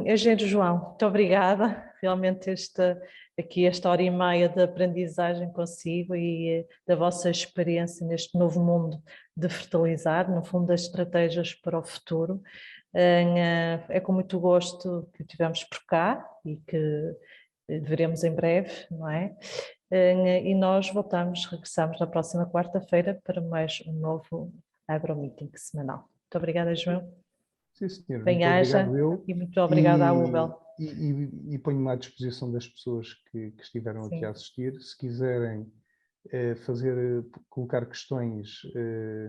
Engenheiro João, muito obrigada. Realmente esta hora e meia de aprendizagem consigo e da vossa experiência neste novo mundo de fertilizar, no fundo, das estratégias para o futuro. É com muito gosto que tivemos por cá e que veremos em breve, não é? E nós regressamos na próxima quarta-feira para mais um novo AgroMeeting semanal. Muito obrigada, João. Sim, senhor. Muito Bem-aja obrigado eu. e muito obrigada à UBEL. E ponho-me à disposição das pessoas que estiveram aqui a assistir. Se quiserem colocar questões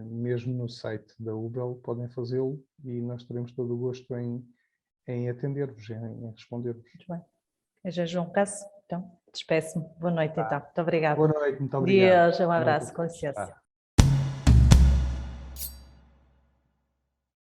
mesmo no site da UBEL, podem fazê-lo e nós teremos todo o gosto em atender-vos, em responder-vos. Muito bem. É João Cássio, então, despeço-me. Boa noite, então. Muito obrigada. Boa noite, muito obrigado. Deus, um abraço, com licença.